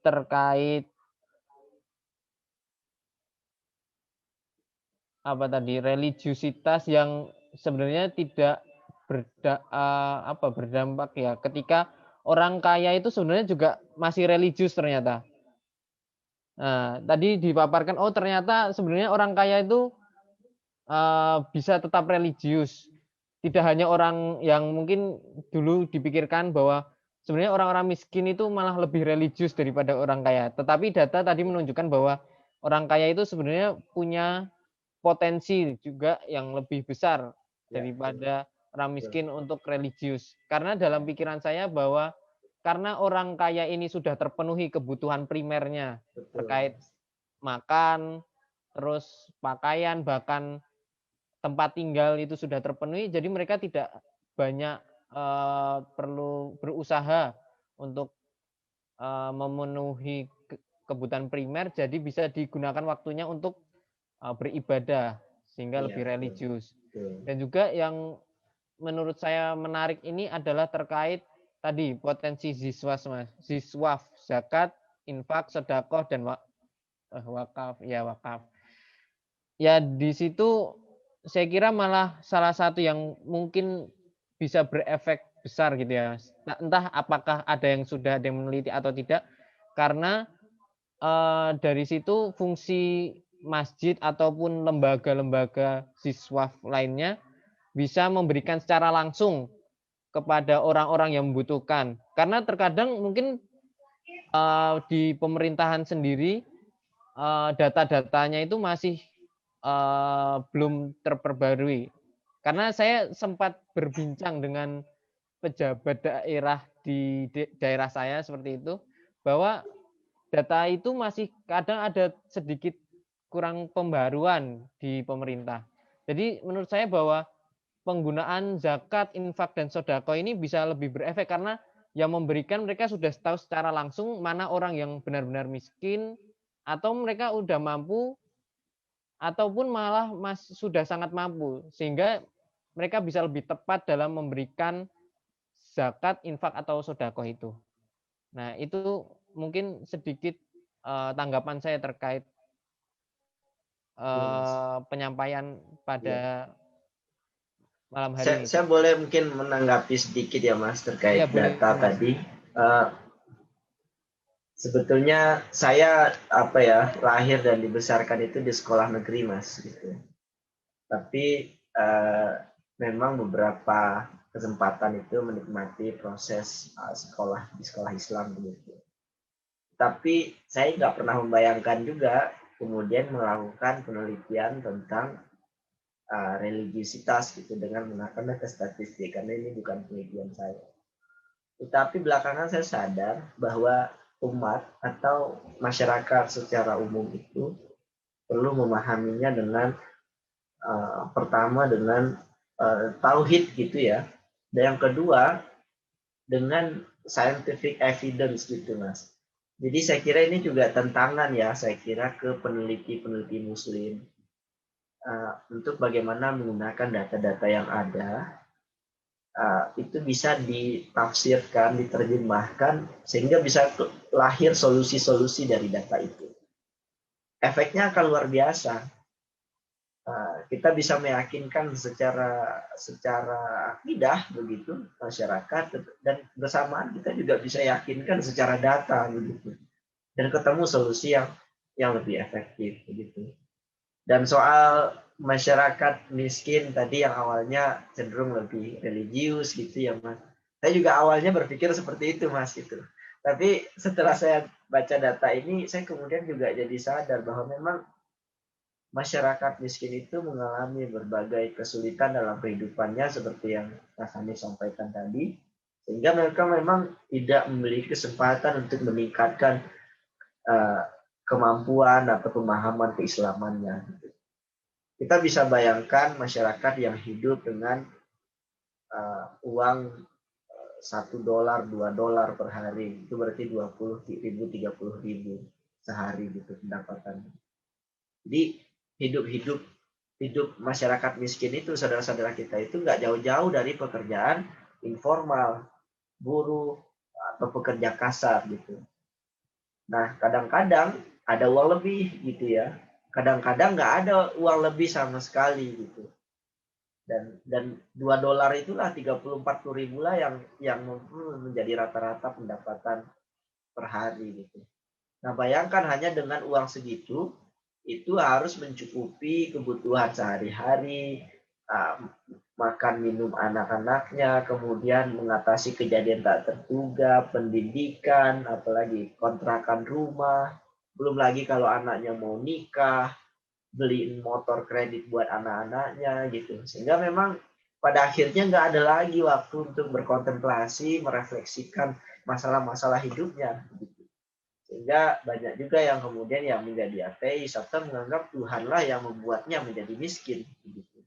terkait religiusitas yang sebenarnya tidak berdampak ya, ketika orang kaya itu sebenarnya juga masih religius ternyata. Nah, tadi dipaparkan ternyata sebenarnya orang kaya itu bisa tetap religius. Tidak hanya orang yang mungkin dulu dipikirkan bahwa sebenarnya orang-orang miskin itu malah lebih religius daripada orang kaya. Tetapi data tadi menunjukkan bahwa orang kaya itu sebenarnya punya potensi juga yang lebih besar daripada orang miskin untuk religius. Karena dalam pikiran saya bahwa karena orang kaya ini sudah terpenuhi kebutuhan primernya terkait makan, terus pakaian, bahkan tempat tinggal itu sudah terpenuhi, jadi mereka tidak banyak perlu berusaha untuk memenuhi kebutuhan primer, jadi bisa digunakan waktunya untuk beribadah sehingga lebih religius. Dan juga yang menurut saya menarik ini adalah terkait tadi potensi ziswaf, zakat, infak, sedekah dan wakaf. Ya di situ saya kira malah salah satu yang mungkin bisa berefek besar gitu ya. Entah apakah ada yang meneliti atau tidak, karena dari situ fungsi masjid ataupun lembaga-lembaga ziswaf lainnya bisa memberikan secara langsung kepada orang-orang yang membutuhkan. Karena terkadang mungkin di pemerintahan sendiri data-datanya itu masih belum terperbarui. Karena saya sempat berbincang dengan pejabat daerah di daerah saya seperti itu, bahwa data itu masih kadang ada sedikit kurang pembaruan di pemerintah. Jadi menurut saya bahwa penggunaan zakat, infak, dan sodako ini bisa lebih berefek karena yang memberikan mereka sudah tahu secara langsung mana orang yang benar-benar miskin atau mereka udah mampu ataupun malah sudah sangat mampu, sehingga mereka bisa lebih tepat dalam memberikan zakat, infak, atau sodako itu. Nah, itu mungkin sedikit tanggapan saya terkait penyampaian pada malam hari ini. Saya boleh mungkin menanggapi sedikit ya Mas terkait data tadi. Sebetulnya saya lahir dan dibesarkan itu di sekolah negeri Mas gitu. Tapi memang beberapa kesempatan itu menikmati proses sekolah di sekolah Islam begitu. Tapi saya nggak pernah membayangkan juga kemudian melakukan penelitian tentang religiusitas gitu dengan menggunakan data statistik, karena ini bukan penelitian saya. Tetapi belakangan saya sadar bahwa umat atau masyarakat secara umum itu perlu memahaminya dengan pertama dengan tauhid gitu ya, dan yang kedua dengan scientific evidence gitu Mas. Jadi saya kira ini juga tantangan ya, saya kira ke peneliti-peneliti muslim untuk bagaimana menggunakan data-data yang ada itu bisa ditafsirkan, diterjemahkan sehingga bisa lahir solusi-solusi dari data itu. Efeknya akan luar biasa. kita bisa meyakinkan secara akidah begitu masyarakat, dan bersamaan kita juga bisa yakinkan secara data begitu, dan ketemu solusi yang lebih efektif begitu. Dan soal masyarakat miskin tadi yang awalnya cenderung lebih religius gitu ya Mas. Saya juga awalnya berpikir seperti itu Mas gitu. Tapi setelah saya baca data ini, saya kemudian juga jadi sadar bahwa memang masyarakat miskin itu mengalami berbagai kesulitan dalam kehidupannya seperti yang Mas Hanif sampaikan tadi, sehingga mereka memang tidak memiliki kesempatan untuk meningkatkan kemampuan atau pemahaman keislamannya. Kita bisa bayangkan masyarakat yang hidup dengan uang $1, $2 per hari, itu berarti 20.000, 30.000 sehari gitu pendapatannya. Jadi hidup masyarakat miskin itu, saudara-saudara kita itu nggak jauh-jauh dari pekerjaan informal, buruh atau pekerja kasar gitu. Nah, kadang-kadang ada uang lebih gitu ya. Kadang-kadang nggak ada uang lebih sama sekali gitu. Dan $2 itulah 30-40 ribu lah yang menjadi rata-rata pendapatan per hari gitu. Nah, bayangkan hanya dengan uang segitu itu harus mencukupi kebutuhan sehari-hari, makan minum anak-anaknya, kemudian mengatasi kejadian tak terduga, pendidikan, apalagi kontrakan rumah, belum lagi kalau anaknya mau nikah, beliin motor kredit buat anak-anaknya gitu. Sehingga memang pada akhirnya nggak ada lagi waktu untuk berkontemplasi, merefleksikan masalah-masalah hidupnya gitu. Sehingga banyak juga yang kemudian yang menjadi ateis atau menganggap Tuhanlah yang membuatnya menjadi miskin. Gitu.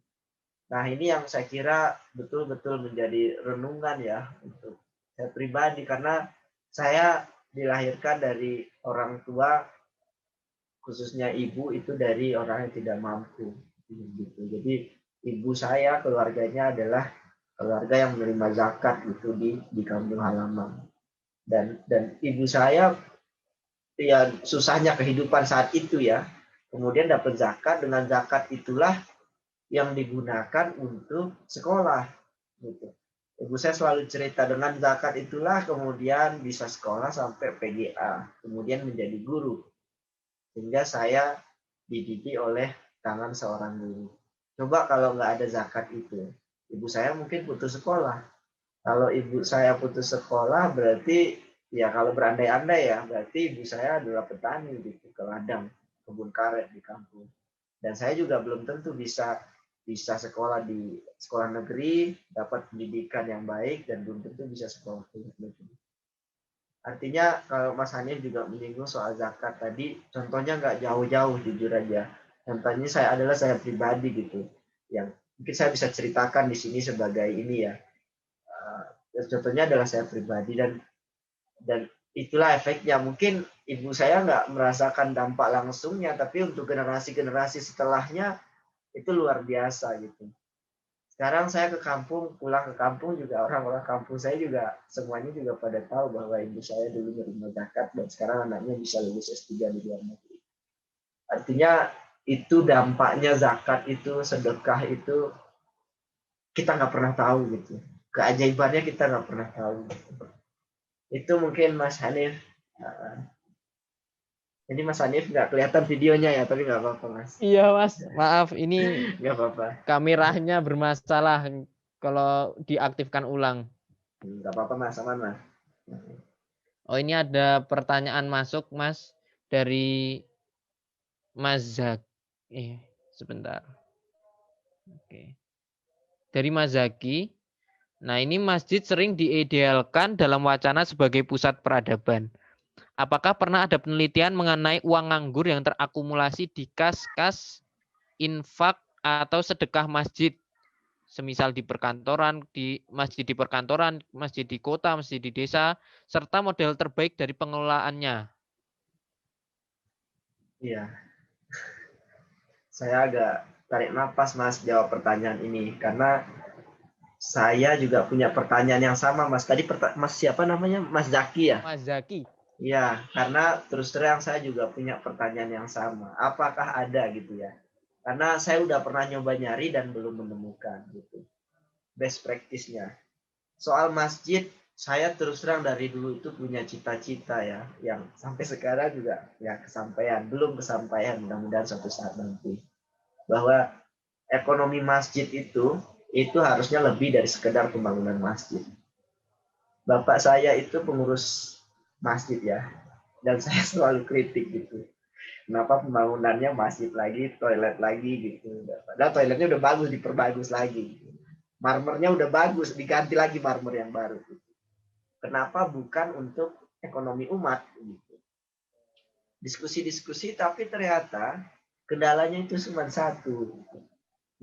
Nah, ini yang saya kira betul-betul menjadi renungan ya untuk saya pribadi, karena saya dilahirkan dari orang tua, khususnya ibu itu dari orang yang tidak mampu. Gitu. Jadi ibu saya, keluarganya adalah keluarga yang menerima zakat gitu di kampung halaman. Dan ibu saya ya susahnya kehidupan saat itu ya. Kemudian dapat zakat, dengan zakat itulah yang digunakan untuk sekolah gitu. Ibu saya selalu cerita dengan zakat itulah kemudian bisa sekolah sampai PGA, kemudian menjadi guru. Sehingga saya dididik oleh tangan seorang guru. Coba kalau nggak ada zakat itu, ibu saya mungkin putus sekolah. Kalau ibu saya putus sekolah berarti ya kalau berandai-andai ya, berarti ibu saya adalah petani gitu, ke ladang, kebun karet di kampung. Dan saya juga belum tentu bisa sekolah di sekolah negeri, dapat pendidikan yang baik, dan belum tentu bisa sekolah di negeri. Artinya kalau Mas Hanif juga menyinggung soal zakat tadi, contohnya nggak jauh-jauh jujur aja. Contohnya saya pribadi gitu, yang mungkin saya bisa ceritakan di sini sebagai ini ya. Contohnya adalah saya pribadi, dan itulah efeknya. Mungkin ibu saya nggak merasakan dampak langsungnya, tapi untuk generasi-generasi setelahnya itu luar biasa gitu. Sekarang saya ke kampung, pulang ke kampung juga orang-orang kampung saya juga semuanya juga pada tahu bahwa ibu saya dulu menerima zakat dan sekarang anaknya bisa lulus S3 di luar negeri. Artinya itu dampaknya zakat itu, sedekah itu kita nggak pernah tahu gitu. Keajaibannya kita nggak pernah tahu. Itu mungkin Mas Hanif. Jadi Mas Hanif nggak kelihatan videonya ya, tapi nggak apa-apa Mas. Iya Mas, maaf ini Nggak apa-apa. kameranya bermasalah, kalau diaktifkan ulang. Nggak apa-apa Mas, aman Mas. Oh, ini ada pertanyaan masuk Mas dari Mas Zaki. Sebentar. Oke. Dari Mas Zaki. Nah, ini masjid sering diidealkan dalam wacana sebagai pusat peradaban. Apakah pernah ada penelitian mengenai uang nganggur yang terakumulasi di kas-kas infak atau sedekah masjid? Semisal di perkantoran, masjid di perkantoran, masjid di kota, masjid di desa, serta model terbaik dari pengelolaannya. Iya. Saya agak tarik nafas Mas jawab pertanyaan ini, karena saya juga punya pertanyaan yang sama Mas. Tadi Mas siapa namanya? Mas Zaki ya? Mas Zaki. Iya, karena terus terang saya juga punya pertanyaan yang sama. Apakah ada gitu ya? Karena saya udah pernah nyoba nyari dan belum menemukan gitu best practice-nya. Soal masjid, saya terus terang dari dulu itu punya cita-cita ya, yang sampai sekarang juga ya belum kesampaian, mudah-mudahan suatu saat nanti. Bahwa ekonomi masjid itu harusnya lebih dari sekedar pembangunan masjid. Bapak saya itu pengurus masjid ya, dan saya selalu kritik gitu. Kenapa pembangunannya masjid lagi, toilet lagi gitu. Padahal toiletnya udah bagus, diperbagus lagi. Marmernya udah bagus, diganti lagi marmer yang baru. Kenapa bukan untuk ekonomi umat? Diskusi-diskusi, tapi ternyata kendalanya itu cuma satu.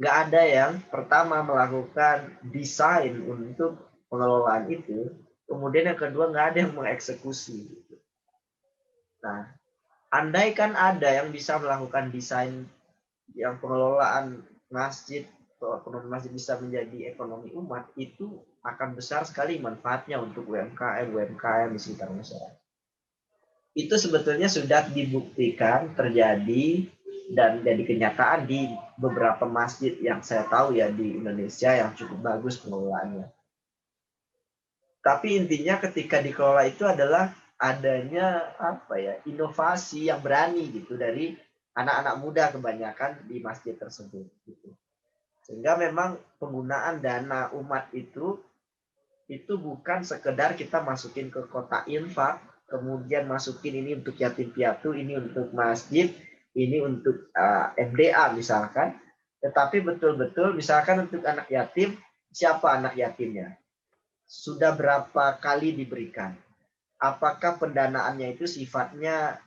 Nggak ada yang pertama melakukan desain untuk pengelolaan itu, kemudian yang kedua nggak ada yang mengeksekusi. Nah, andai kan ada yang bisa melakukan desain yang pengelolaan masjid, ekonomi masjid bisa menjadi ekonomi umat, itu akan besar sekali manfaatnya untuk UMKM di sekitar masyarakat. Itu sebetulnya sudah dibuktikan terjadi dan jadi kenyataan di beberapa masjid yang saya tahu ya di Indonesia yang cukup bagus pengelolaannya. Tapi intinya ketika dikelola itu adalah adanya inovasi yang berani gitu dari anak-anak muda kebanyakan di masjid tersebut gitu. Sehingga memang penggunaan dana umat itu bukan sekedar kita masukin ke kotak infak, kemudian masukin ini untuk yatim piatu, ini untuk masjid, ini untuk MDA misalkan, tetapi betul-betul misalkan untuk anak yatim, siapa anak yatimnya? Sudah berapa kali diberikan? Apakah pendanaannya itu sifatnya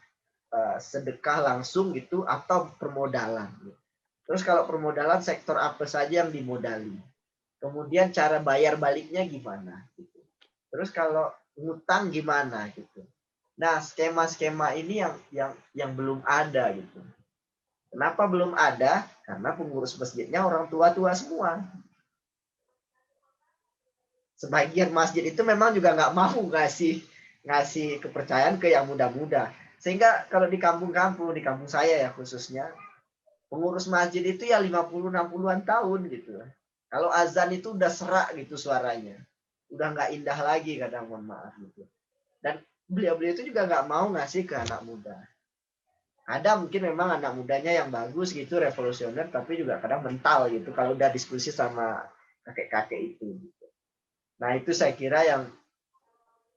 sedekah langsung gitu atau permodalan? Terus kalau permodalan sektor apa saja yang dimodali? Kemudian cara bayar baliknya gimana? Gitu. Terus kalau ngutang gimana gitu? Nah, skema-skema ini yang belum ada gitu. Kenapa belum ada? Karena pengurus masjidnya orang tua-tua semua. Sebagian masjid itu memang juga nggak mau ngasih kepercayaan ke yang muda-muda. Sehingga kalau di kampung-kampung, di kampung saya ya khususnya, pengurus masjid itu ya 50-60-an tahun gitu. Kalau azan itu udah serak gitu suaranya. Udah nggak indah lagi kadang, mohon maaf gitu. Dan beliau-beliau itu juga nggak mau ngasih ke anak muda. Ada mungkin memang anak mudanya yang bagus gitu, revolusioner, tapi juga kadang mental gitu kalau udah diskusi sama kakek-kakek itu. Gitu. Nah itu saya kira yang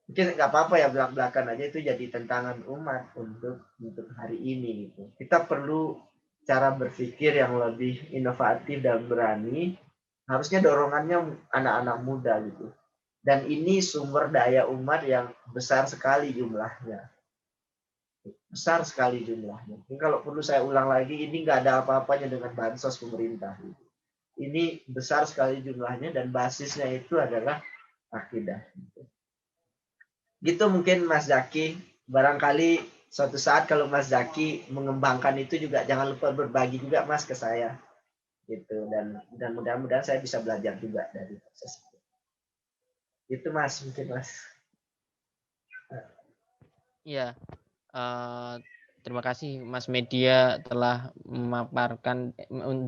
mungkin nggak apa-apa ya belak-belakan aja, itu jadi tantangan umat untuk hari ini gitu. Kita perlu cara berpikir yang lebih inovatif dan berani. Harusnya dorongannya anak-anak muda gitu. Dan ini sumber daya umat yang besar sekali jumlahnya. Besar sekali jumlahnya. Ini kalau perlu saya ulang lagi, ini nggak ada apa-apanya dengan bansos pemerintah. Gitu. Ini besar sekali jumlahnya dan basisnya itu adalah akidah. Gitu mungkin Mas Zaki. Barangkali suatu saat kalau Mas Zaki mengembangkan itu juga jangan lupa berbagi juga Mas ke saya. Gitu. Dan mudah-mudahan saya bisa belajar juga dari proses itu. Itu Mas, mungkin Mas. Iya. Terima kasih Mas Media telah memaparkan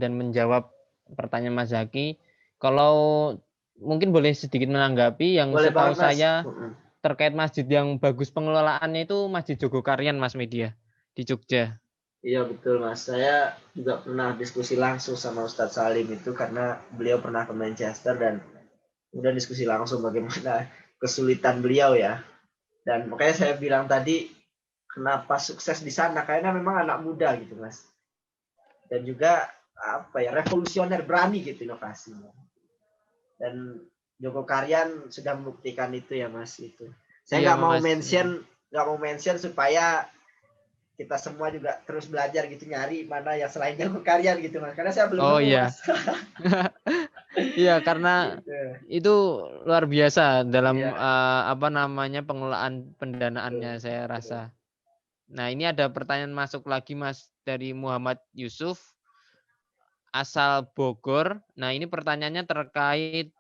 dan menjawab pertanyaan Mas Zaki. Kalau mungkin boleh sedikit menanggapi yang Boleh setahu banget, Mas. saya terkait masjid yang bagus pengelolaannya itu Masjid Jogokarian Mas Media di Jogja. Iya betul Mas. Saya juga pernah diskusi langsung sama Ustadz Salim itu karena beliau pernah ke Manchester dan udah diskusi langsung bagaimana kesulitan beliau ya. Dan makanya saya bilang tadi kenapa sukses di sana, karena memang anak muda gitu Mas. Dan juga revolusioner, berani gitu inovasinya. Dan Jogokarian sudah membuktikan itu ya Mas itu. Saya nggak mau mention supaya kita semua juga terus belajar gitu, nyari mana yang selain Jogokarian gitu Mas. Karena saya belum nemu, Mas. Iya, karena gitu. Itu luar biasa dalam pengelolaan pendanaannya saya rasa. Nah, ini ada pertanyaan masuk lagi Mas dari Muhammad Yusuf asal Bogor. Nah, ini pertanyaannya terkait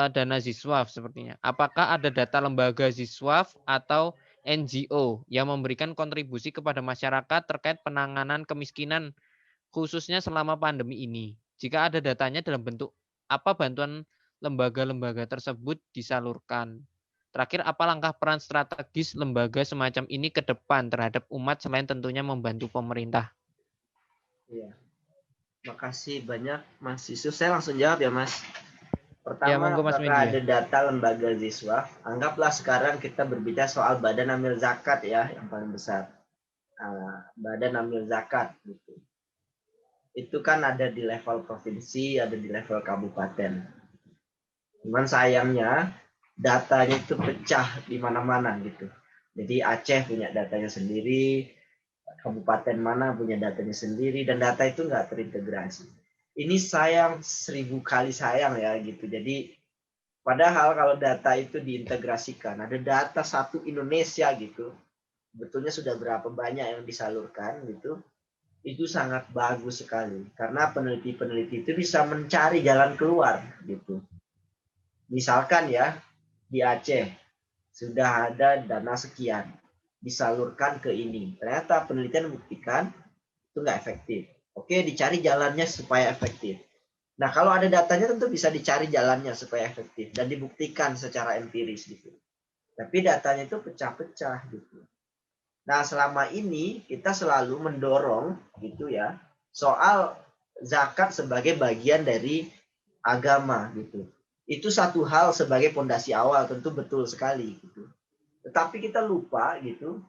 dana Ziswaf sepertinya. Apakah ada data lembaga Ziswaf atau NGO yang memberikan kontribusi kepada masyarakat terkait penanganan kemiskinan khususnya selama pandemi ini. Jika ada datanya dalam bentuk apa bantuan lembaga-lembaga tersebut disalurkan. Terakhir, apa langkah peran strategis lembaga semacam ini ke depan terhadap umat selain tentunya membantu pemerintah? Iya. Makasih banyak Mas Yusuf. Saya langsung jawab ya Mas. Ya, Pertama, monggo Mas apakah Mendy. ada data lembaga Ziswa? Anggaplah sekarang kita berbicara soal Badan Amil Zakat ya, yang paling besar. Badan Amil Zakat gitu. Itu kan ada di level provinsi, ada di level kabupaten. Cuman sayangnya datanya itu pecah di mana-mana gitu. Jadi Aceh punya datanya sendiri, kabupaten mana punya datanya sendiri, dan data itu nggak terintegrasi. Ini sayang 1000 kali sayang ya gitu. Jadi padahal kalau data itu diintegrasikan, ada data satu Indonesia gitu, betulnya sudah berapa banyak yang disalurkan gitu, itu sangat bagus sekali. Karena peneliti-peneliti itu bisa mencari jalan keluar gitu. Misalkan ya, di Aceh sudah ada dana sekian, disalurkan ke ini. Ternyata penelitian membuktikan itu nggak efektif. Oke, dicari jalannya supaya efektif. Nah, kalau ada datanya tentu bisa dicari jalannya supaya efektif dan dibuktikan secara empiris gitu. Tapi datanya itu pecah-pecah gitu. Nah, selama ini kita selalu mendorong gitu ya, soal zakat sebagai bagian dari agama gitu. Itu satu hal sebagai pondasi awal, tentu betul sekali gitu. Tetapi kita lupa gitu,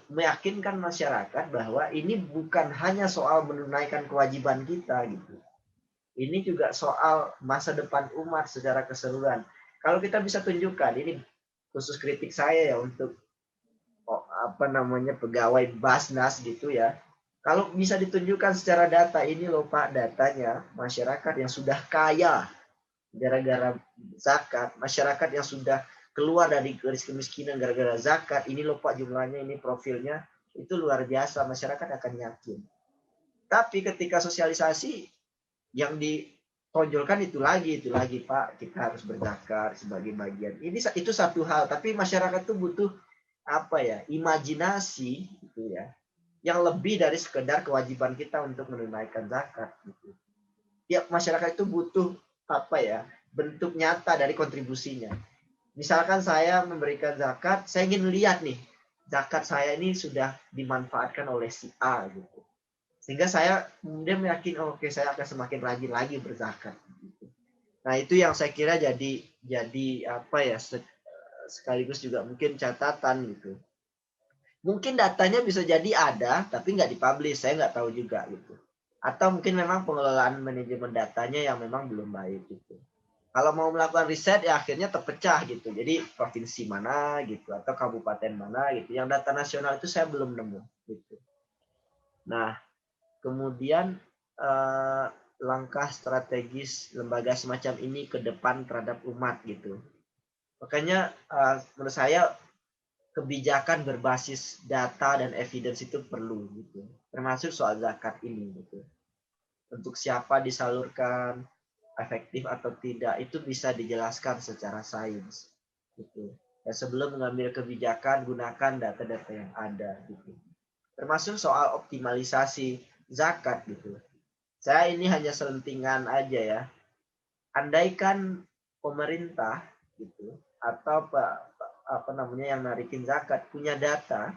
meyakinkan masyarakat bahwa ini bukan hanya soal menunaikan kewajiban kita gitu. Ini juga soal masa depan umat secara keseluruhan. Kalau kita bisa tunjukkan, ini khusus kritik saya ya untuk pegawai Basnas gitu ya. Kalau bisa ditunjukkan secara data, ini loh Pak datanya masyarakat yang sudah kaya gara-gara zakat, masyarakat yang sudah keluar dari garis kemiskinan gara-gara zakat, ini loh Pak jumlahnya, ini profilnya, itu luar biasa, masyarakat akan yakin. Tapi ketika sosialisasi yang ditonjolkan itu lagi Pak, kita harus berzakat sebagai bagian. Itu satu hal, tapi masyarakat tuh butuh imajinasi gitu ya, yang lebih dari sekedar kewajiban kita untuk menunaikan zakat gitu. Ya, masyarakat itu butuh bentuk nyata dari kontribusinya. Misalkan saya memberikan zakat, saya ingin lihat nih, zakat saya ini sudah dimanfaatkan oleh si A gitu. Sehingga saya kemudian yakin, oke, saya akan semakin rajin lagi berzakat gitu. Nah, itu yang saya kira jadi sekaligus juga mungkin catatan gitu. Mungkin datanya bisa jadi ada, tapi nggak dipublish, saya nggak tahu juga gitu. Atau mungkin memang pengelolaan manajemen datanya yang memang belum baik gitu. Kalau mau melakukan riset ya akhirnya terpecah gitu. Jadi provinsi mana gitu atau kabupaten mana gitu. Yang data nasional itu saya belum nemu gitu. Nah, kemudian langkah strategis lembaga semacam ini ke depan terhadap umat gitu. Makanya menurut saya kebijakan berbasis data dan evidence itu perlu gitu. Termasuk soal zakat ini gitu. Untuk siapa disalurkan, efektif atau tidak, itu bisa dijelaskan secara sains gitu. Dan sebelum mengambil kebijakan, gunakan data-data yang ada gitu. Termasuk soal optimalisasi zakat gitu. Saya ini hanya selentingan aja ya. Andaikan pemerintah gitu atau yang narikin zakat punya data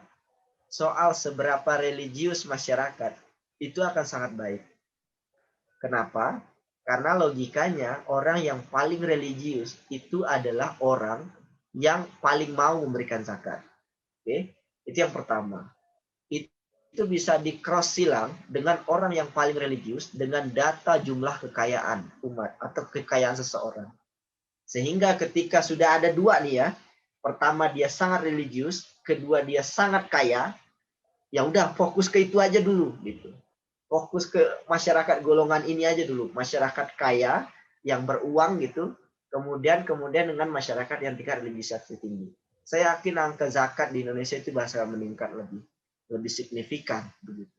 soal seberapa religius masyarakat, itu akan sangat baik. Kenapa? Karena logikanya orang yang paling religius itu adalah orang yang paling mau memberikan zakat. Oke, itu yang pertama. Itu bisa di cross silang dengan orang yang paling religius dengan data jumlah kekayaan umat atau kekayaan seseorang. Sehingga ketika sudah ada dua nih ya, pertama dia sangat religius, kedua dia sangat kaya, ya udah fokus ke itu aja dulu gitu. Fokus ke masyarakat golongan ini aja dulu, masyarakat kaya yang beruang gitu, kemudian dengan masyarakat yang tingkat religiusitas tinggi. Saya yakin angka zakat di Indonesia itu bakal meningkat lebih signifikan begitu.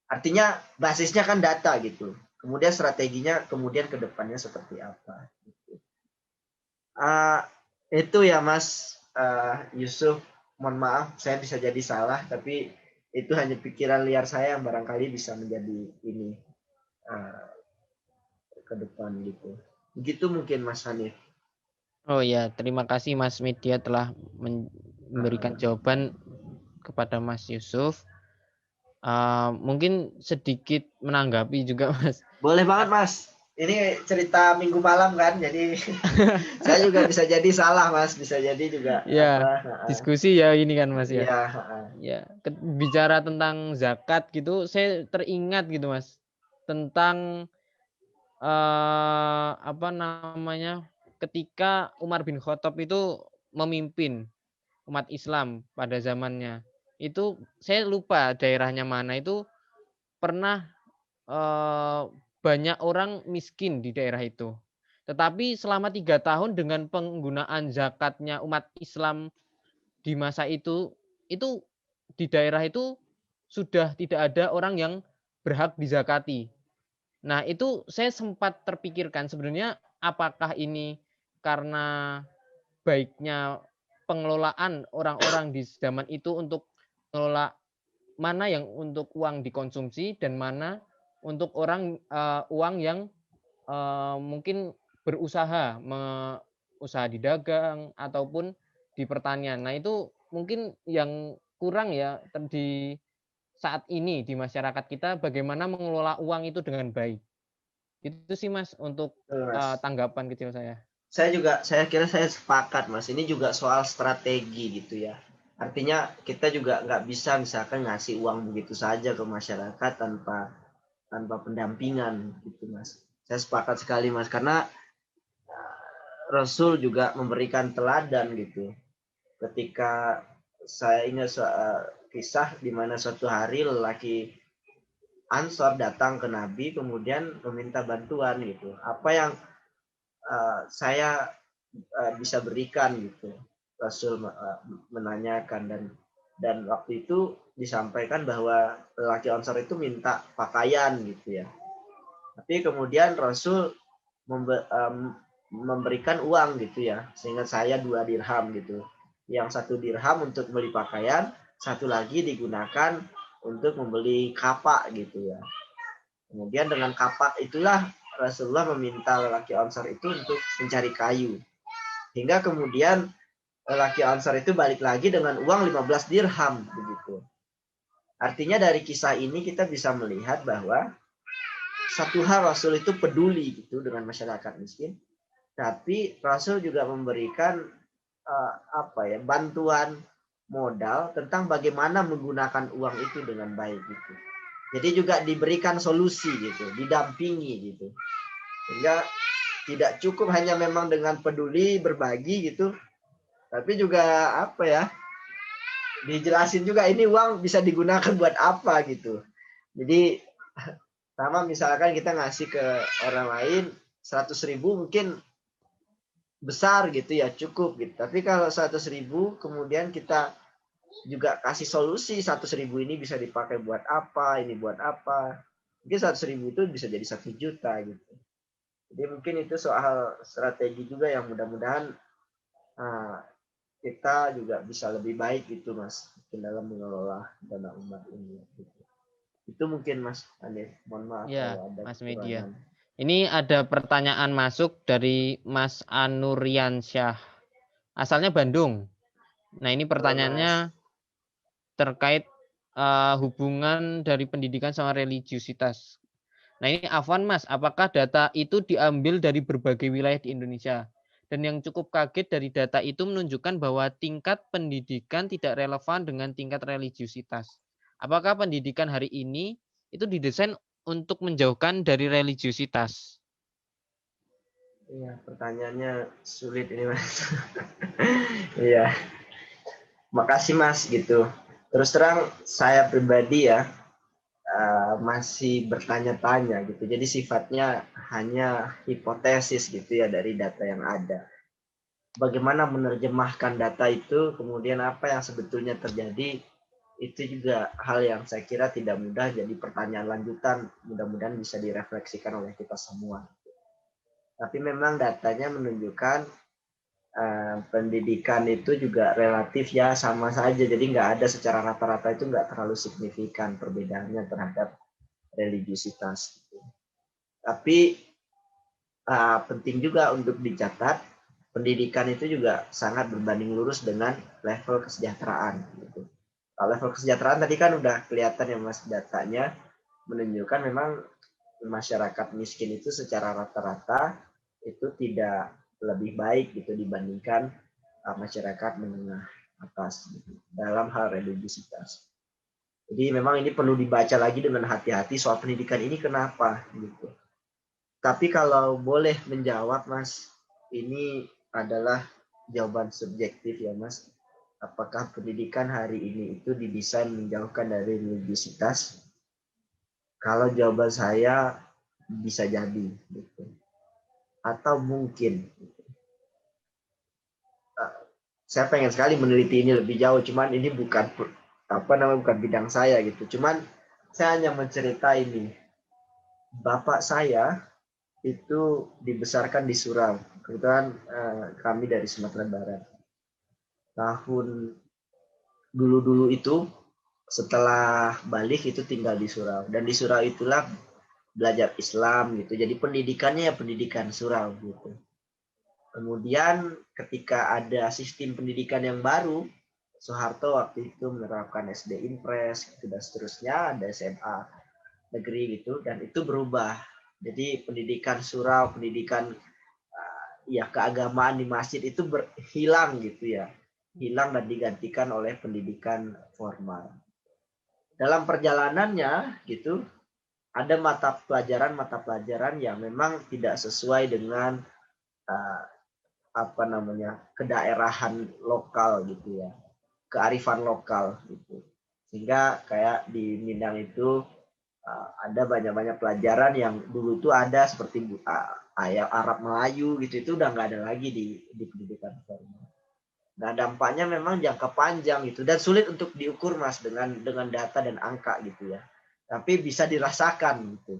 Artinya basisnya kan data gitu. Kemudian strateginya kemudian ke depannya seperti apa gitu. Itu ya Mas Yusuf, mohon maaf, saya bisa jadi salah, tapi itu hanya pikiran liar saya yang barangkali bisa menjadi ini ke depan gitu. Begitu mungkin Mas Hanif. Oh ya, terima kasih Mas Media telah memberikan jawaban kepada Mas Yusuf. Mungkin sedikit menanggapi juga Mas. Boleh banget Mas. Ini cerita minggu malam kan, jadi saya juga bisa jadi salah Mas, bisa jadi juga Ya, diskusi ya ini kan Mas ya. Iya. Ya, bicara tentang zakat gitu, saya teringat gitu Mas tentang apa namanya, ketika Umar bin Khattab itu memimpin umat Islam pada zamannya. Itu saya lupa daerahnya mana, itu pernah banyak orang miskin di daerah itu. Tetapi selama 3 tahun dengan penggunaan zakatnya umat Islam di masa itu di daerah itu sudah tidak ada orang yang berhak dizakati. Nah, itu saya sempat terpikirkan sebenarnya apakah ini karena baiknya pengelolaan orang-orang di zaman itu untuk mengelola mana yang untuk uang dikonsumsi dan mana untuk uang yang mungkin berusaha usaha di dagang ataupun di pertanian. Nah, itu mungkin yang kurang ya di saat ini di masyarakat kita bagaimana mengelola uang itu dengan baik. Itu sih Mas untuk tanggapan kecil saya. Saya kira saya sepakat Mas. Ini juga soal strategi gitu ya. Artinya kita juga nggak bisa misalkan ngasih uang begitu saja ke masyarakat tanpa pendampingan gitu Mas. Saya sepakat sekali Mas, karena Rasul juga memberikan teladan gitu. Ketika saya ingat kisah di mana suatu hari lelaki Ansor datang ke Nabi kemudian meminta bantuan gitu. Apa yang saya bisa berikan gitu. Rasul menanyakan dan waktu itu disampaikan bahwa lelaki Ansor itu minta pakaian gitu ya. Tapi kemudian Rasul memberikan uang gitu ya, sehingga saya 2 dirham gitu. Yang 1 dirham untuk beli pakaian, 1 lagi digunakan untuk membeli kapak gitu ya. Kemudian dengan kapak itulah Rasulullah meminta lelaki Ansar itu untuk mencari kayu. Hingga kemudian lelaki Ansar itu balik lagi dengan uang 15 dirham begitu. Artinya dari kisah ini kita bisa melihat bahwa satu hal Rasul itu peduli gitu dengan masyarakat miskin, tapi Rasul juga memberikan bantuan modal tentang bagaimana menggunakan uang itu dengan baik gitu. Jadi juga diberikan solusi gitu, didampingi gitu. Sehingga tidak cukup hanya memang dengan peduli berbagi gitu, tapi juga dijelasin juga ini uang bisa digunakan buat apa gitu. Jadi sama misalkan kita ngasih ke orang lain 100.000 mungkin besar gitu ya, cukup gitu. Tapi kalau 100.000 kemudian kita juga kasih solusi, 100.000 ini bisa dipakai buat apa, ini buat apa. Mungkin 100.000 itu bisa jadi 1 juta gitu. Jadi mungkin itu soal strategi juga yang mudah-mudahan kita juga bisa lebih baik gitu Mas dalam mengelola dana umat ini gitu. Itu mungkin Mas Hanif, mohon maaf ya, kalau ada Mas kekurangan. Media. Ini ada pertanyaan masuk dari Mas Anuriansyah. Asalnya Bandung. Nah, ini pertanyaannya terkait hubungan dari pendidikan sama religiusitas. Nah, ini Afwan Mas, apakah data itu diambil dari berbagai wilayah di Indonesia? Dan yang cukup kaget dari data itu menunjukkan bahwa tingkat pendidikan tidak relevan dengan tingkat religiusitas. Apakah pendidikan hari ini itu didesain untuk menjauhkan dari religiusitas? Iya, pertanyaannya sulit ini Mas. Iya. Makasih Mas gitu. Terus terang saya pribadi ya masih bertanya-tanya gitu. Jadi sifatnya hanya hipotesis gitu ya dari data yang ada. Bagaimana menerjemahkan data itu, kemudian apa yang sebetulnya terjadi, itu juga hal yang saya kira tidak mudah, jadi pertanyaan lanjutan mudah-mudahan bisa direfleksikan oleh kita semua. Tapi memang datanya menunjukkan pendidikan itu juga relatif ya sama saja. Jadi nggak ada secara rata-rata itu nggak terlalu signifikan perbedaannya terhadap religiusitas. Tapi penting juga untuk dicatat, pendidikan itu juga sangat berbanding lurus dengan level kesejahteraan. Gitu. Kalau level kesejahteraan tadi kan udah kelihatan ya Mas datanya menunjukkan memang masyarakat miskin itu secara rata-rata itu tidak lebih baik gitu dibandingkan masyarakat menengah atas gitu, dalam hal religiusitas. Jadi memang ini perlu dibaca lagi dengan hati-hati soal pendidikan ini kenapa gitu. Tapi kalau boleh menjawab Mas, ini adalah jawaban subjektif ya Mas. Apakah pendidikan hari ini itu didesain menjauhkan dari religiusitas? Kalau jawaban saya bisa jadi gitu. Atau mungkin saya pengen sekali meneliti ini lebih jauh, cuman ini bukan bukan bidang saya gitu. Cuman saya hanya menceritai ini. Bapak saya itu dibesarkan di Surau. Kebetulan kami dari Sumatera Barat. Tahun dulu-dulu itu setelah balik itu tinggal di Surau. Dan di Surau itulah belajar Islam gitu. Jadi pendidikannya ya pendidikan Surau gitu. Kemudian ketika ada sistem pendidikan yang baru, Soeharto waktu itu menerapkan SD Impres gitu, dan seterusnya, ada SMA negeri gitu, dan itu berubah. Jadi pendidikan surau, pendidikan ya keagamaan di masjid itu hilang gitu ya, hilang dan digantikan oleh pendidikan formal. Dalam perjalanannya gitu, ada mata pelajaran yang memang tidak sesuai dengan kedaerahan lokal gitu ya, kearifan lokal gitu. Sehingga kayak di Minang itu ada banyak-banyak pelajaran yang dulu itu ada seperti ayat Arab Melayu gitu, itu udah nggak ada lagi di pendidikan formal. Nah dampaknya memang jangka panjang gitu dan sulit untuk diukur Mas dengan data dan angka gitu ya. Tapi bisa dirasakan gitu.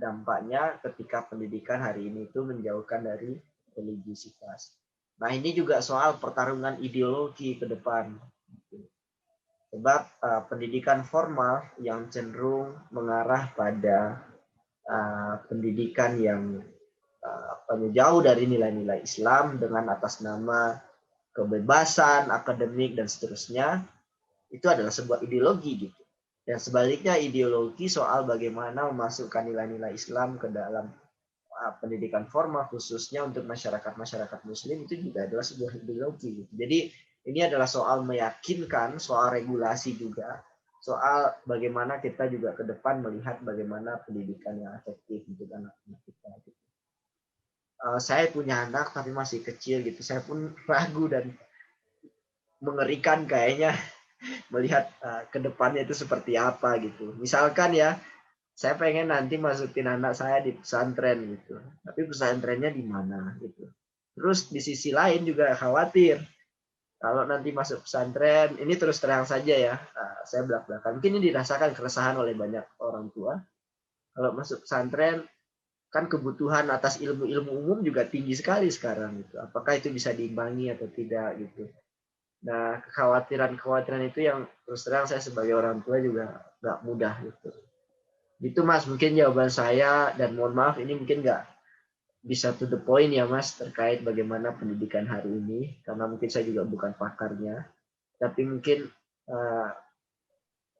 Dampaknya ketika pendidikan hari ini itu menjauhkan dari religiusitas. Nah ini juga soal pertarungan ideologi ke depan. Sebab pendidikan formal yang cenderung mengarah pada pendidikan yang jauh dari nilai-nilai Islam dengan atas nama kebebasan akademik dan seterusnya, itu adalah sebuah ideologi gitu. Dan sebaliknya ideologi soal bagaimana memasukkan nilai-nilai Islam ke dalam pendidikan formal khususnya untuk masyarakat Muslim itu juga adalah sebuah ideologi. Jadi ini adalah soal meyakinkan, soal regulasi juga, soal bagaimana kita juga ke depan melihat bagaimana pendidikan yang efektif untuk anak-anak kita. Saya punya anak tapi masih kecil gitu, saya pun ragu dan mengerikan kayaknya melihat ke depannya itu seperti apa gitu. Misalkan ya, saya pengen nanti masukin anak saya di pesantren gitu. Tapi pesantrennya di mana gitu. Terus di sisi lain juga khawatir kalau nanti masuk pesantren, ini terus terang saja ya, saya belak-belakan. Mungkin ini dirasakan keresahan oleh banyak orang tua. Kalau masuk pesantren, kan kebutuhan atas ilmu-ilmu umum juga tinggi sekali sekarang gitu. Apakah itu bisa diimbangi atau tidak gitu. Nah, kekhawatiran itu yang terus terang saya sebagai orang tua juga nggak mudah gitu. Itu Mas, mungkin jawaban saya, dan mohon maaf ini mungkin nggak bisa to the point ya Mas terkait bagaimana pendidikan hari ini, karena mungkin saya juga bukan pakarnya, tapi mungkin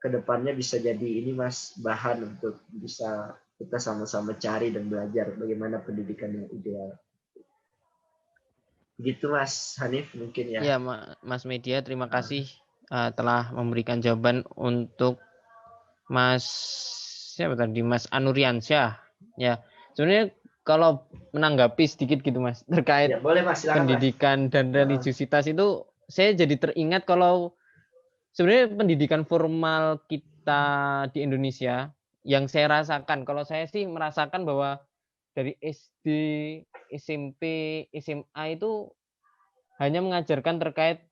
kedepannya bisa jadi ini Mas bahan untuk bisa kita sama-sama cari dan belajar bagaimana pendidikan yang ideal. Begitu Mas Hanif mungkin ya. Ya Mas Media, terima kasih telah memberikan jawaban untuk Mas siapa tadi, Mas Anuriansyah. Ya, sebenarnya kalau menanggapi sedikit gitu Mas terkait Ya, boleh Mas, silakan pendidikan Mas. dan religiusitas itu, saya jadi teringat kalau sebenarnya pendidikan formal kita di Indonesia yang saya rasakan, kalau saya sih merasakan bahwa dari SD, SMP, SMA itu hanya mengajarkan terkait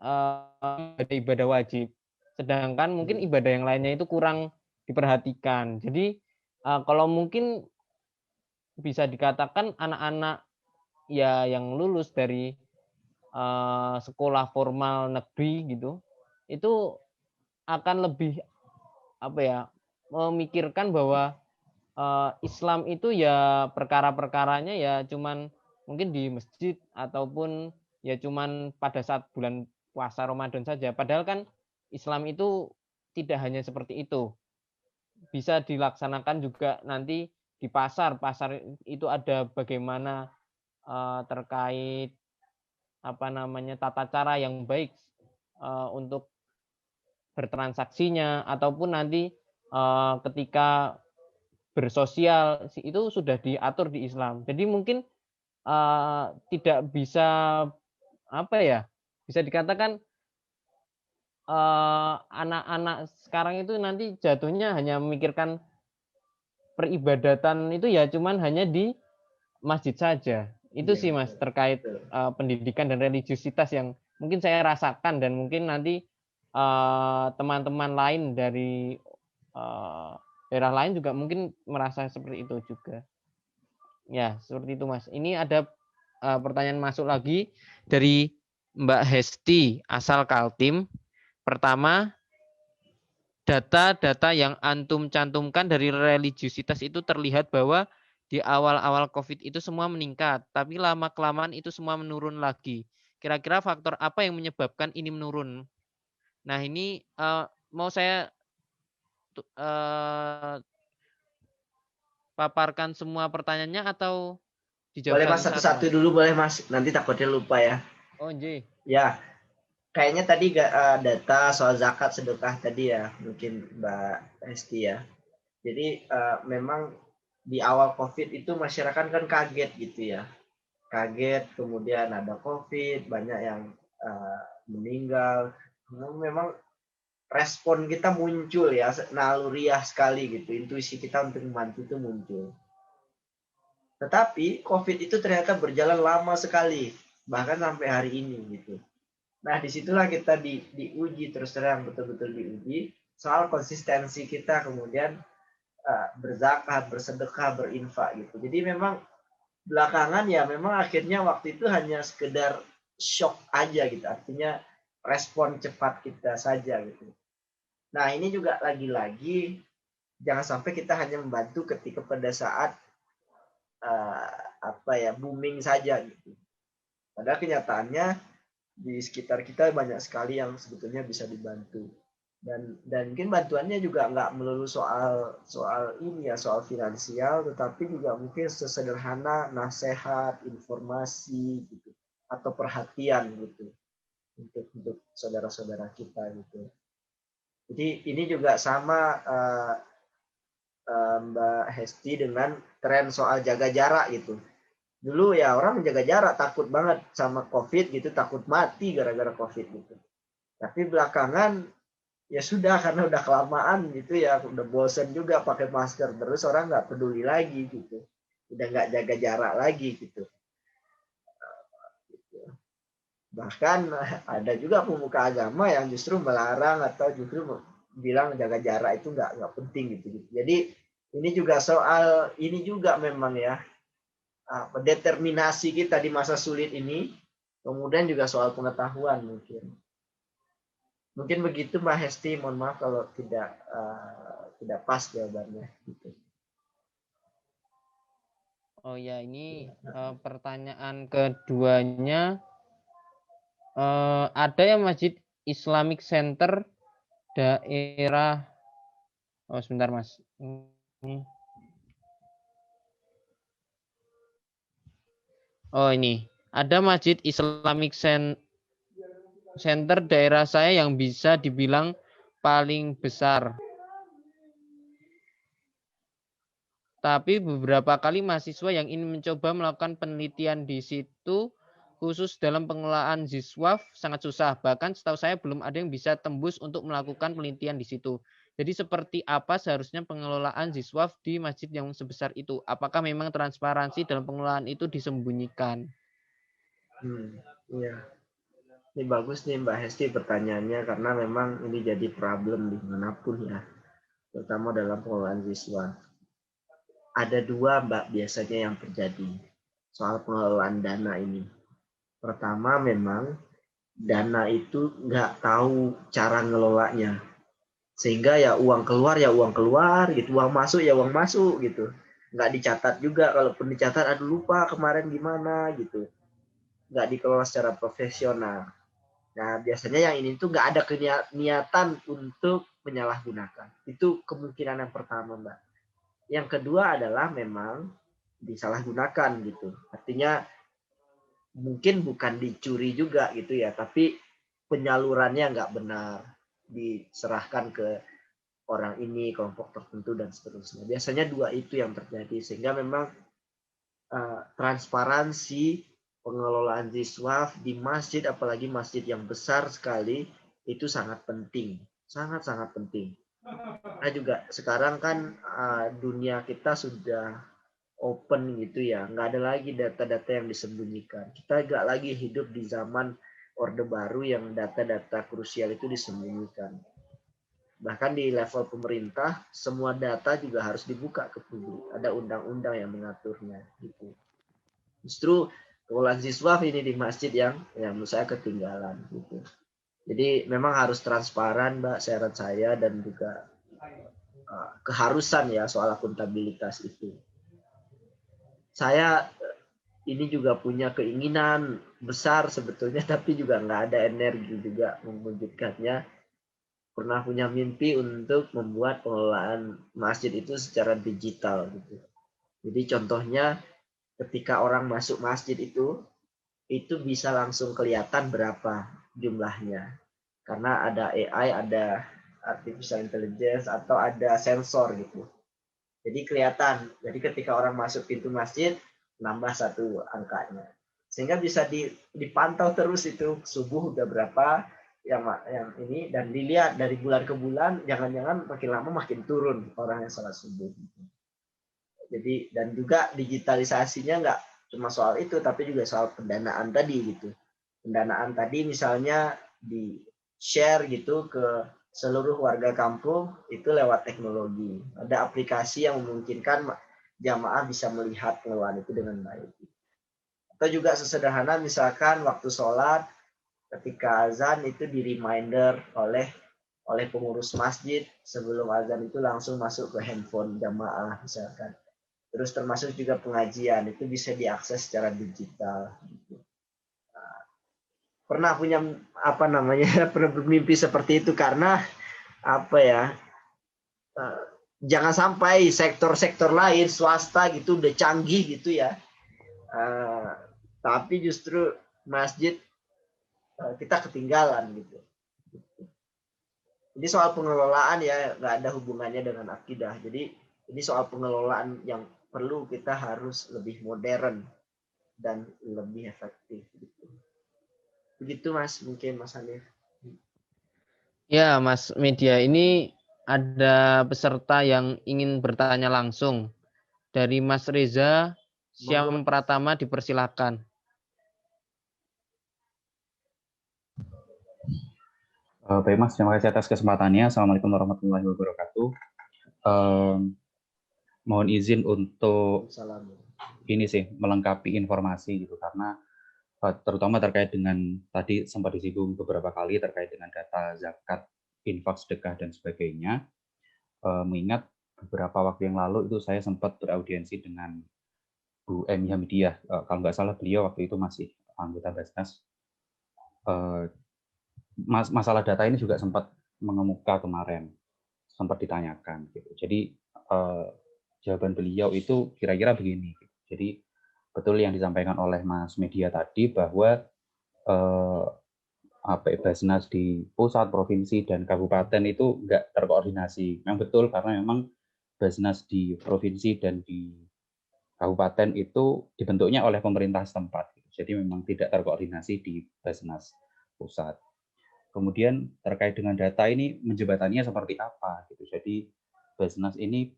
ibadah wajib, sedangkan mungkin ibadah yang lainnya itu kurang diperhatikan. Jadi kalau mungkin bisa dikatakan anak-anak ya yang lulus dari sekolah formal negeri gitu, itu akan lebih memikirkan bahwa Islam itu ya perkara-perkaranya ya cuman mungkin di masjid ataupun ya cuman pada saat bulan puasa Ramadan saja. Padahal kan Islam itu tidak hanya seperti itu. Bisa dilaksanakan juga nanti di pasar. Pasar itu ada bagaimana terkait tata cara yang baik untuk bertransaksinya ataupun nanti ketika bersosial itu sudah diatur di Islam. Jadi mungkin tidak bisa bisa dikatakan anak-anak sekarang itu nanti jatuhnya hanya memikirkan peribadatan itu ya cuman hanya di masjid saja. Itu Iya, sih Mas terkait betul. pendidikan dan religiusitas yang mungkin saya rasakan dan mungkin nanti teman-teman lain dari daerah lain juga mungkin merasa seperti itu juga. Ya, seperti itu Mas. Ini ada pertanyaan masuk lagi dari Mbak Hesti asal Kaltim. Pertama, data-data yang antum cantumkan dari religiusitas itu terlihat bahwa di awal-awal COVID itu semua meningkat, tapi lama-kelamaan itu semua menurun lagi. Kira-kira faktor apa yang menyebabkan ini menurun? Nah, ini mau saya paparkan semua pertanyaannya atau Boleh dijawabkan Mas satu-satu, satu-satu Mas? dulu boleh Mas. Nanti takutnya lupa ya. Oh, J. Ya, kayaknya tadi data soal zakat sedekah tadi ya, mungkin Mbak Hesti ya. Jadi memang di awal COVID itu masyarakat kan kaget gitu ya. Kaget, kemudian ada COVID, banyak yang meninggal. Memang respon kita muncul ya, naluriah sekali gitu. Intuisi kita untuk membantu itu muncul. Tetapi COVID itu ternyata berjalan lama sekali, bahkan sampai hari ini gitu. Nah, disitulah kita diuji terus terang, betul-betul diuji soal konsistensi kita kemudian berzakat, bersedekah, berinfak gitu. Jadi memang belakangan ya memang akhirnya waktu itu hanya sekedar shock aja gitu. Artinya respon cepat kita saja gitu. Nah, ini juga lagi-lagi jangan sampai kita hanya membantu ketika pada saat booming saja gitu. Padahal kenyataannya di sekitar kita banyak sekali yang sebetulnya bisa dibantu. Dan mungkin bantuannya juga nggak melulu soal ini ya, soal finansial, tetapi juga mungkin sesederhana nasihat, informasi gitu, atau perhatian gitu untuk saudara-saudara kita gitu. Jadi ini juga sama Mbak Hesti dengan tren soal jaga jarak gitu. Dulu ya orang menjaga jarak, takut banget sama COVID gitu, takut mati gara-gara COVID gitu. Tapi belakangan ya sudah, karena udah kelamaan gitu ya, udah bosen juga pakai masker terus, orang nggak peduli lagi gitu, udah nggak jaga jarak lagi gitu. Bahkan ada juga pemuka agama yang justru melarang atau justru bilang jaga jarak itu nggak penting gitu. Jadi ini juga soal ini juga memang ya, determinasi kita di masa sulit ini, kemudian juga soal pengetahuan mungkin. Mungkin begitu Mbak Hesti, mohon maaf kalau tidak pas jawabannya. Gitu. Oh ya, ini pertanyaan keduanya, ada yang Masjid Islamic Center daerah, oh sebentar Mas. Oh ini, ada Masjid Islamic Center daerah saya yang bisa dibilang paling besar. Tapi beberapa kali mahasiswa yang ingin mencoba melakukan penelitian di situ, khusus dalam pengelolaan ZISWAF, sangat susah. Bahkan setahu saya belum ada yang bisa tembus untuk melakukan penelitian di situ. Jadi seperti apa seharusnya pengelolaan ZISWAF di masjid yang sebesar itu? Apakah memang transparansi dalam pengelolaan itu disembunyikan? Iya. Ini bagus nih Mbak Hesti pertanyaannya, karena memang ini jadi problem dimanapun ya, terutama dalam pengelolaan siswa. Ada dua Mbak biasanya yang terjadi soal pengelolaan dana ini. Pertama memang dana itu nggak tahu cara ngelolanya. Sehingga ya uang keluar gitu, uang masuk ya uang masuk gitu. Nggak dicatat juga, kalaupun dicatat aduh lupa kemarin gimana gitu. Nggak dikelola secara profesional. Nah biasanya yang ini tuh nggak ada niatan untuk menyalahgunakan. Itu kemungkinan yang pertama, Mbak. Yang kedua adalah memang disalahgunakan gitu. Artinya mungkin bukan dicuri juga gitu ya, tapi penyalurannya nggak benar, diserahkan ke orang ini, kelompok tertentu dan seterusnya. Biasanya dua itu yang terjadi, sehingga memang transparansi pengelolaan ziswaf di masjid, apalagi masjid yang besar sekali, itu sangat penting, sangat-sangat penting. Nah juga sekarang kan dunia kita sudah open gitu ya, nggak ada lagi data-data yang disembunyikan. Kita nggak lagi hidup di zaman Orde Baru yang data-data krusial itu disembunyikan. Bahkan di level pemerintah, semua data juga harus dibuka ke publik. Ada undang-undang yang mengaturnya. Gitu. Justru pengelolaan siswa ini di masjid yang menurut saya ketinggalan. Gitu. Jadi memang harus transparan, Mbak, syarat saya, dan juga keharusan ya soal akuntabilitas itu. Saya ini juga punya keinginan besar sebetulnya, tapi juga nggak ada energi juga mewujudkannya. Pernah punya mimpi untuk membuat pengelolaan masjid itu secara digital gitu. Jadi contohnya ketika orang masuk masjid itu bisa langsung kelihatan berapa jumlahnya. Karena ada AI, ada artificial intelligence, atau ada sensor gitu. Jadi kelihatan. Jadi ketika orang masuk pintu masjid, nambah satu angkanya. Sehingga bisa dipantau terus itu subuh udah berapa, yang ini, dan dilihat dari bulan ke bulan, jangan-jangan makin lama makin turun orang yang sholat subuh. Jadi dan juga digitalisasinya nggak cuma soal itu, tapi juga soal pendanaan tadi gitu. Pendanaan tadi misalnya di share gitu ke seluruh warga kampung itu lewat teknologi. Ada aplikasi yang memungkinkan jamaah bisa melihat pengelolaan itu dengan baik. Atau juga sesederhana misalkan waktu sholat, ketika azan itu di reminder oleh pengurus masjid sebelum azan itu langsung masuk ke handphone jamaah misalkan. Terus termasuk juga pengajian itu bisa diakses secara digital. Pernah punya pernah bermimpi seperti itu karena jangan sampai sektor-sektor lain swasta gitu udah canggih gitu ya, tapi justru masjid kita ketinggalan gitu. Jadi soal pengelolaan ya nggak ada hubungannya dengan akidah. Jadi ini soal pengelolaan yang perlu kita harus lebih modern dan lebih efektif. Begitu Mas, mungkin Mas Hanif. Ya Mas Media, ini ada peserta yang ingin bertanya langsung. Dari Mas Reza Syam Pratama, dipersilakan. Baik Mas, terima kasih atas kesempatannya. Assalamualaikum warahmatullahi wabarakatuh. Mohon izin untuk ini sih melengkapi informasi gitu, karena terutama terkait dengan tadi sempat disinggung beberapa kali terkait dengan data zakat, infak, sedekah dan sebagainya. Mengingat beberapa waktu yang lalu itu saya sempat beraudiensi dengan Bu M. Hamidiyah. Kalau nggak salah beliau waktu itu masih anggota Basnas. Masalah data ini juga sempat mengemuka kemarin, sempat ditanyakan gitu. Jadi jawaban beliau itu kira-kira begini. Jadi betul yang disampaikan oleh Mas Media tadi bahwa Basnas di pusat, provinsi dan kabupaten itu nggak terkoordinasi. Memang betul karena memang Basnas di provinsi dan di kabupaten itu dibentuknya oleh pemerintah setempat. Jadi memang tidak terkoordinasi di Basnas pusat. Kemudian terkait dengan data ini menjebatannya seperti apa gitu. Jadi Basnas ini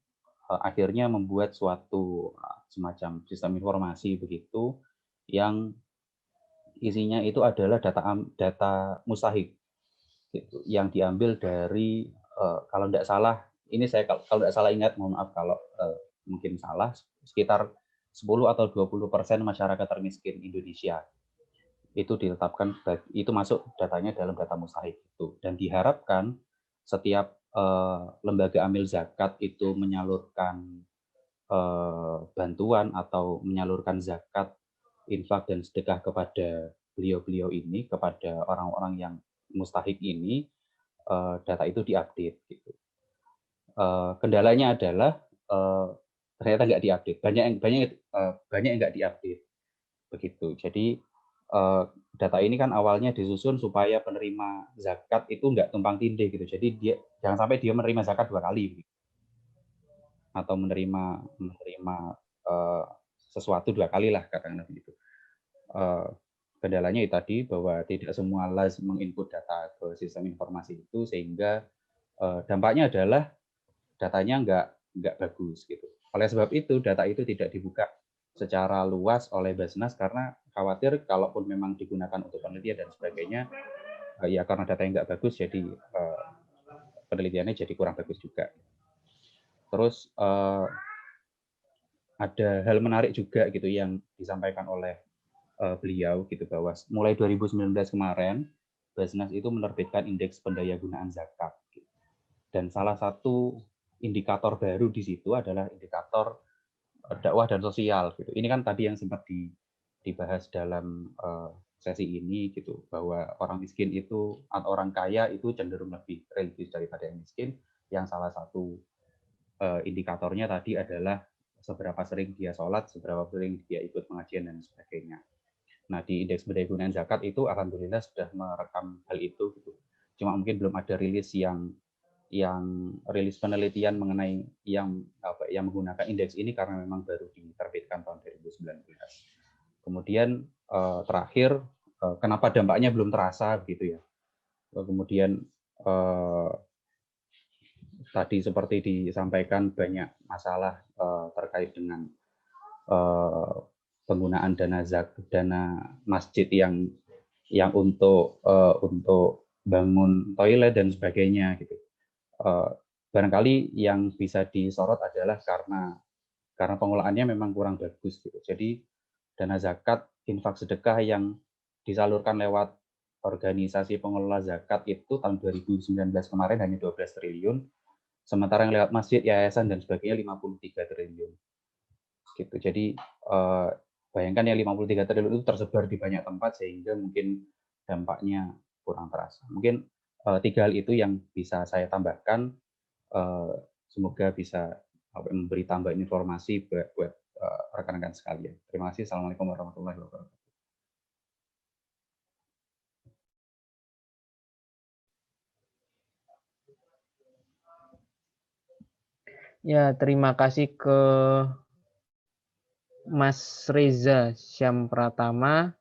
akhirnya membuat suatu semacam sistem informasi begitu yang isinya itu adalah data mustahik gitu, yang diambil dari kalau tidak salah, ini saya kalau tidak salah ingat, mohon maaf kalau mungkin salah, sekitar 10 atau 20% masyarakat termiskin Indonesia. itu ditetapkan itu masuk datanya dalam data mustahik itu, dan diharapkan setiap lembaga amil zakat itu menyalurkan bantuan atau menyalurkan zakat, infak dan sedekah kepada beliau-beliau ini, kepada orang-orang yang mustahik ini, data itu diupdate gitu. Kendalanya adalah ternyata nggak diupdate, banyak yang nggak diupdate begitu. Jadi data ini kan awalnya disusun supaya penerima zakat itu nggak tumpang tindih gitu. Jadi jangan sampai dia menerima zakat 2 kali gitu. Atau menerima sesuatu 2 kali lah, katakanlah begitu. Kendalanya itu tadi bahwa tidak semua LAS menginput data ke sistem informasi itu, sehingga dampaknya adalah datanya nggak bagus gitu. Oleh sebab itu data itu tidak dibuka secara luas oleh Basnas karena khawatir kalaupun memang digunakan untuk penelitian dan sebagainya, ya karena datanya nggak bagus, jadi penelitiannya jadi kurang bagus juga. Terus ada hal menarik juga gitu yang disampaikan oleh beliau gitu, bahwa mulai 2019 kemarin Basnas itu menerbitkan indeks pendayagunaan zakat. Dan salah satu indikator baru di situ adalah indikator dakwah dan sosial gitu. Ini kan tadi yang sempat dibahas dalam sesi ini gitu, bahwa orang miskin itu atau orang kaya itu cenderung lebih religius daripada yang miskin. Yang salah satu indikatornya tadi adalah seberapa sering dia sholat, seberapa sering dia ikut pengajian dan sebagainya. Nah, di indeks pendayagunaan zakat itu alhamdulillah sudah merekam hal itu gitu. Cuma mungkin belum ada rilis yang rilis penelitian mengenai yang menggunakan indeks ini karena memang baru diterbitkan tahun 2019. Kemudian terakhir, kenapa dampaknya belum terasa gitu ya. Kemudian tadi seperti disampaikan banyak masalah terkait dengan penggunaan dana masjid yang untuk bangun toilet dan sebagainya gitu. Barangkali yang bisa disorot adalah karena pengelolaannya memang kurang bagus gitu. Jadi dana zakat, infak, sedekah yang disalurkan lewat organisasi pengelola zakat itu tahun 2019 kemarin hanya 12 triliun, sementara yang lewat masjid, yayasan dan sebagainya 53 triliun. Gitu. Jadi bayangkan yang 53 triliun itu tersebar di banyak tempat sehingga mungkin dampaknya kurang terasa. Mungkin 3 hal itu yang bisa saya tambahkan. Semoga bisa memberi tambahan informasi buat rekan-rekan sekalian. Terima kasih. Assalamualaikum warahmatullahi wabarakatuh. Ya, terima kasih ke Mas Reza Syam Pratama.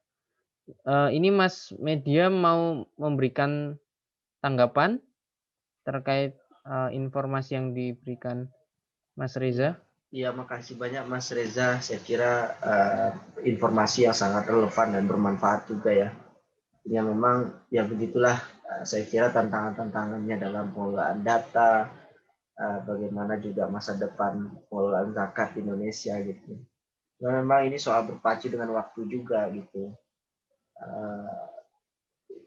Ini Mas Media mau memberikan tanggapan terkait informasi yang diberikan Mas Reza? Ya, makasih banyak Mas Reza. Saya kira informasi yang sangat relevan dan bermanfaat juga ya. Yang memang ya begitulah, saya kira tantangan-tantangannya dalam pengelolaan data, bagaimana juga masa depan pengelolaan zakat di Indonesia gitu. Nah, memang ini soal berpacu dengan waktu juga gitu.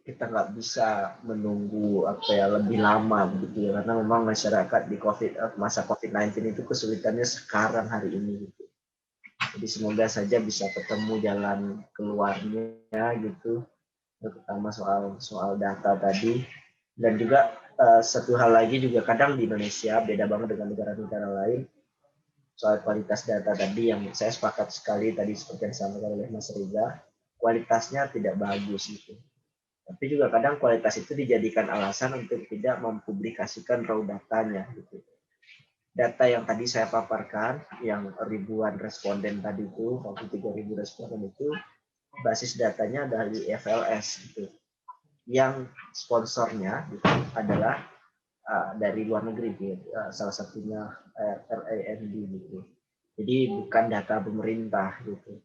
Kita nggak bisa menunggu lebih lama begitu ya, karena memang masyarakat di masa COVID-19 itu kesulitannya sekarang hari ini gitu. Jadi semoga saja bisa ketemu jalan keluarnya gitu, terutama soal data tadi. Dan juga satu hal lagi juga, kadang di Indonesia beda banget dengan negara-negara lain soal kualitas data tadi, yang saya sepakat sekali tadi seperti yang disampaikan oleh Mas Reza, kualitasnya tidak bagus gitu. Tapi juga kadang kualitas itu dijadikan alasan untuk tidak mempublikasikan raw datanya gitu. Data yang tadi saya paparkan, yang ribuan responden tadi itu, 3.000 responden itu, basis datanya dari FLS gitu. Yang sponsornya gitu adalah dari luar negeri gitu. Salah satunya RAND gitu. Jadi bukan data pemerintah gitu.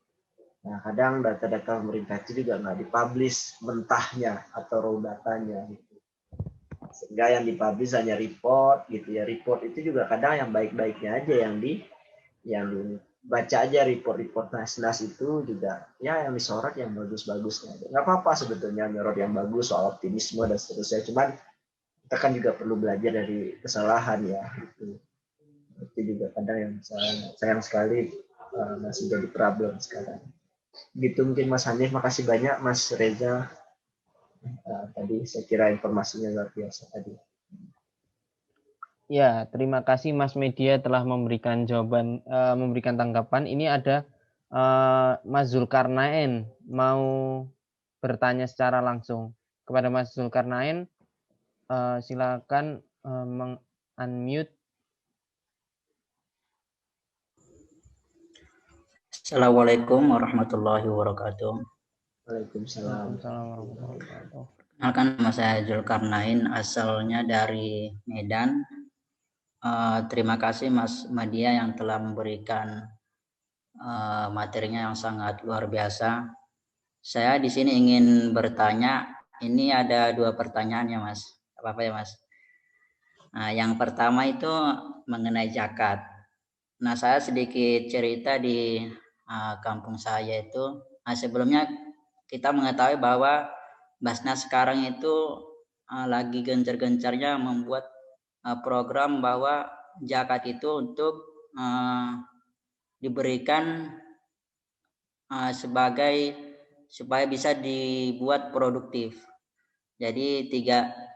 Nah, kadang data-data pemerintah itu juga nggak dipublish mentahnya atau raw datanya gitu. Sehingga yang dipublish hanya report gitu ya. Report itu juga kadang yang baik-baiknya aja yang baca aja report-report Basnas itu juga ya yang disorot yang bagus-bagusnya. Nggak apa-apa sebetulnya nyorot yang bagus soal optimisme dan seterusnya. Cuman kita kan juga perlu belajar dari kesalahan ya. Itu juga kadang yang sayang sekali masih jadi problem sekarang. Gitu mungkin Mas Hanif, makasih banyak Mas Reza. Tadi saya kira informasinya luar biasa tadi. Ya, terima kasih Mas Media telah memberikan jawaban, memberikan tanggapan. Ini ada Mas Zulkarnain mau bertanya secara langsung kepada Mas Zulkarnain. Silakan meng-unmute. Assalamualaikum warahmatullahi wabarakatuh. Waalaikumsalam. Perkenalkan, nama saya Zulkarnain, asalnya dari Medan. Terima kasih Mas Media yang telah memberikan materinya yang sangat luar biasa. Saya di sini ingin bertanya, ini ada 2 pertanyaan ya Mas. Apa ya Mas? Nah, yang pertama itu mengenai zakat. Nah, saya sedikit cerita di kampung saya itu. Sebelumnya kita mengetahui bahwa Basnas sekarang itu lagi gencar-gencarnya membuat program bahwa zakat itu untuk diberikan supaya bisa dibuat produktif. Jadi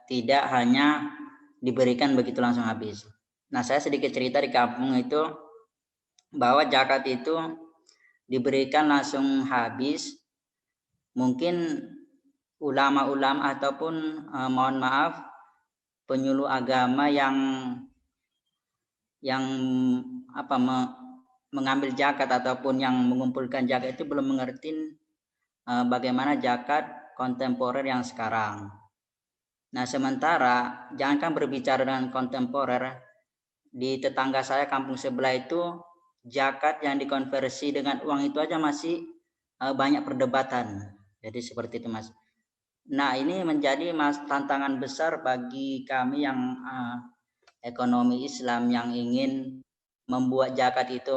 tidak hanya diberikan begitu langsung habis. Nah, saya sedikit cerita di kampung itu bahwa zakat itu diberikan langsung habis. Mungkin ulama-ulama ataupun mohon maaf penyuluh agama yang mengambil zakat ataupun yang mengumpulkan zakat itu belum mengerti bagaimana zakat kontemporer yang sekarang. Nah, sementara jangankan berbicara dengan kontemporer, di tetangga saya kampung sebelah itu zakat yang dikonversi dengan uang itu aja masih banyak perdebatan. Jadi seperti itu Mas. Nah, ini menjadi tantangan besar bagi kami yang ekonomi Islam yang ingin membuat zakat itu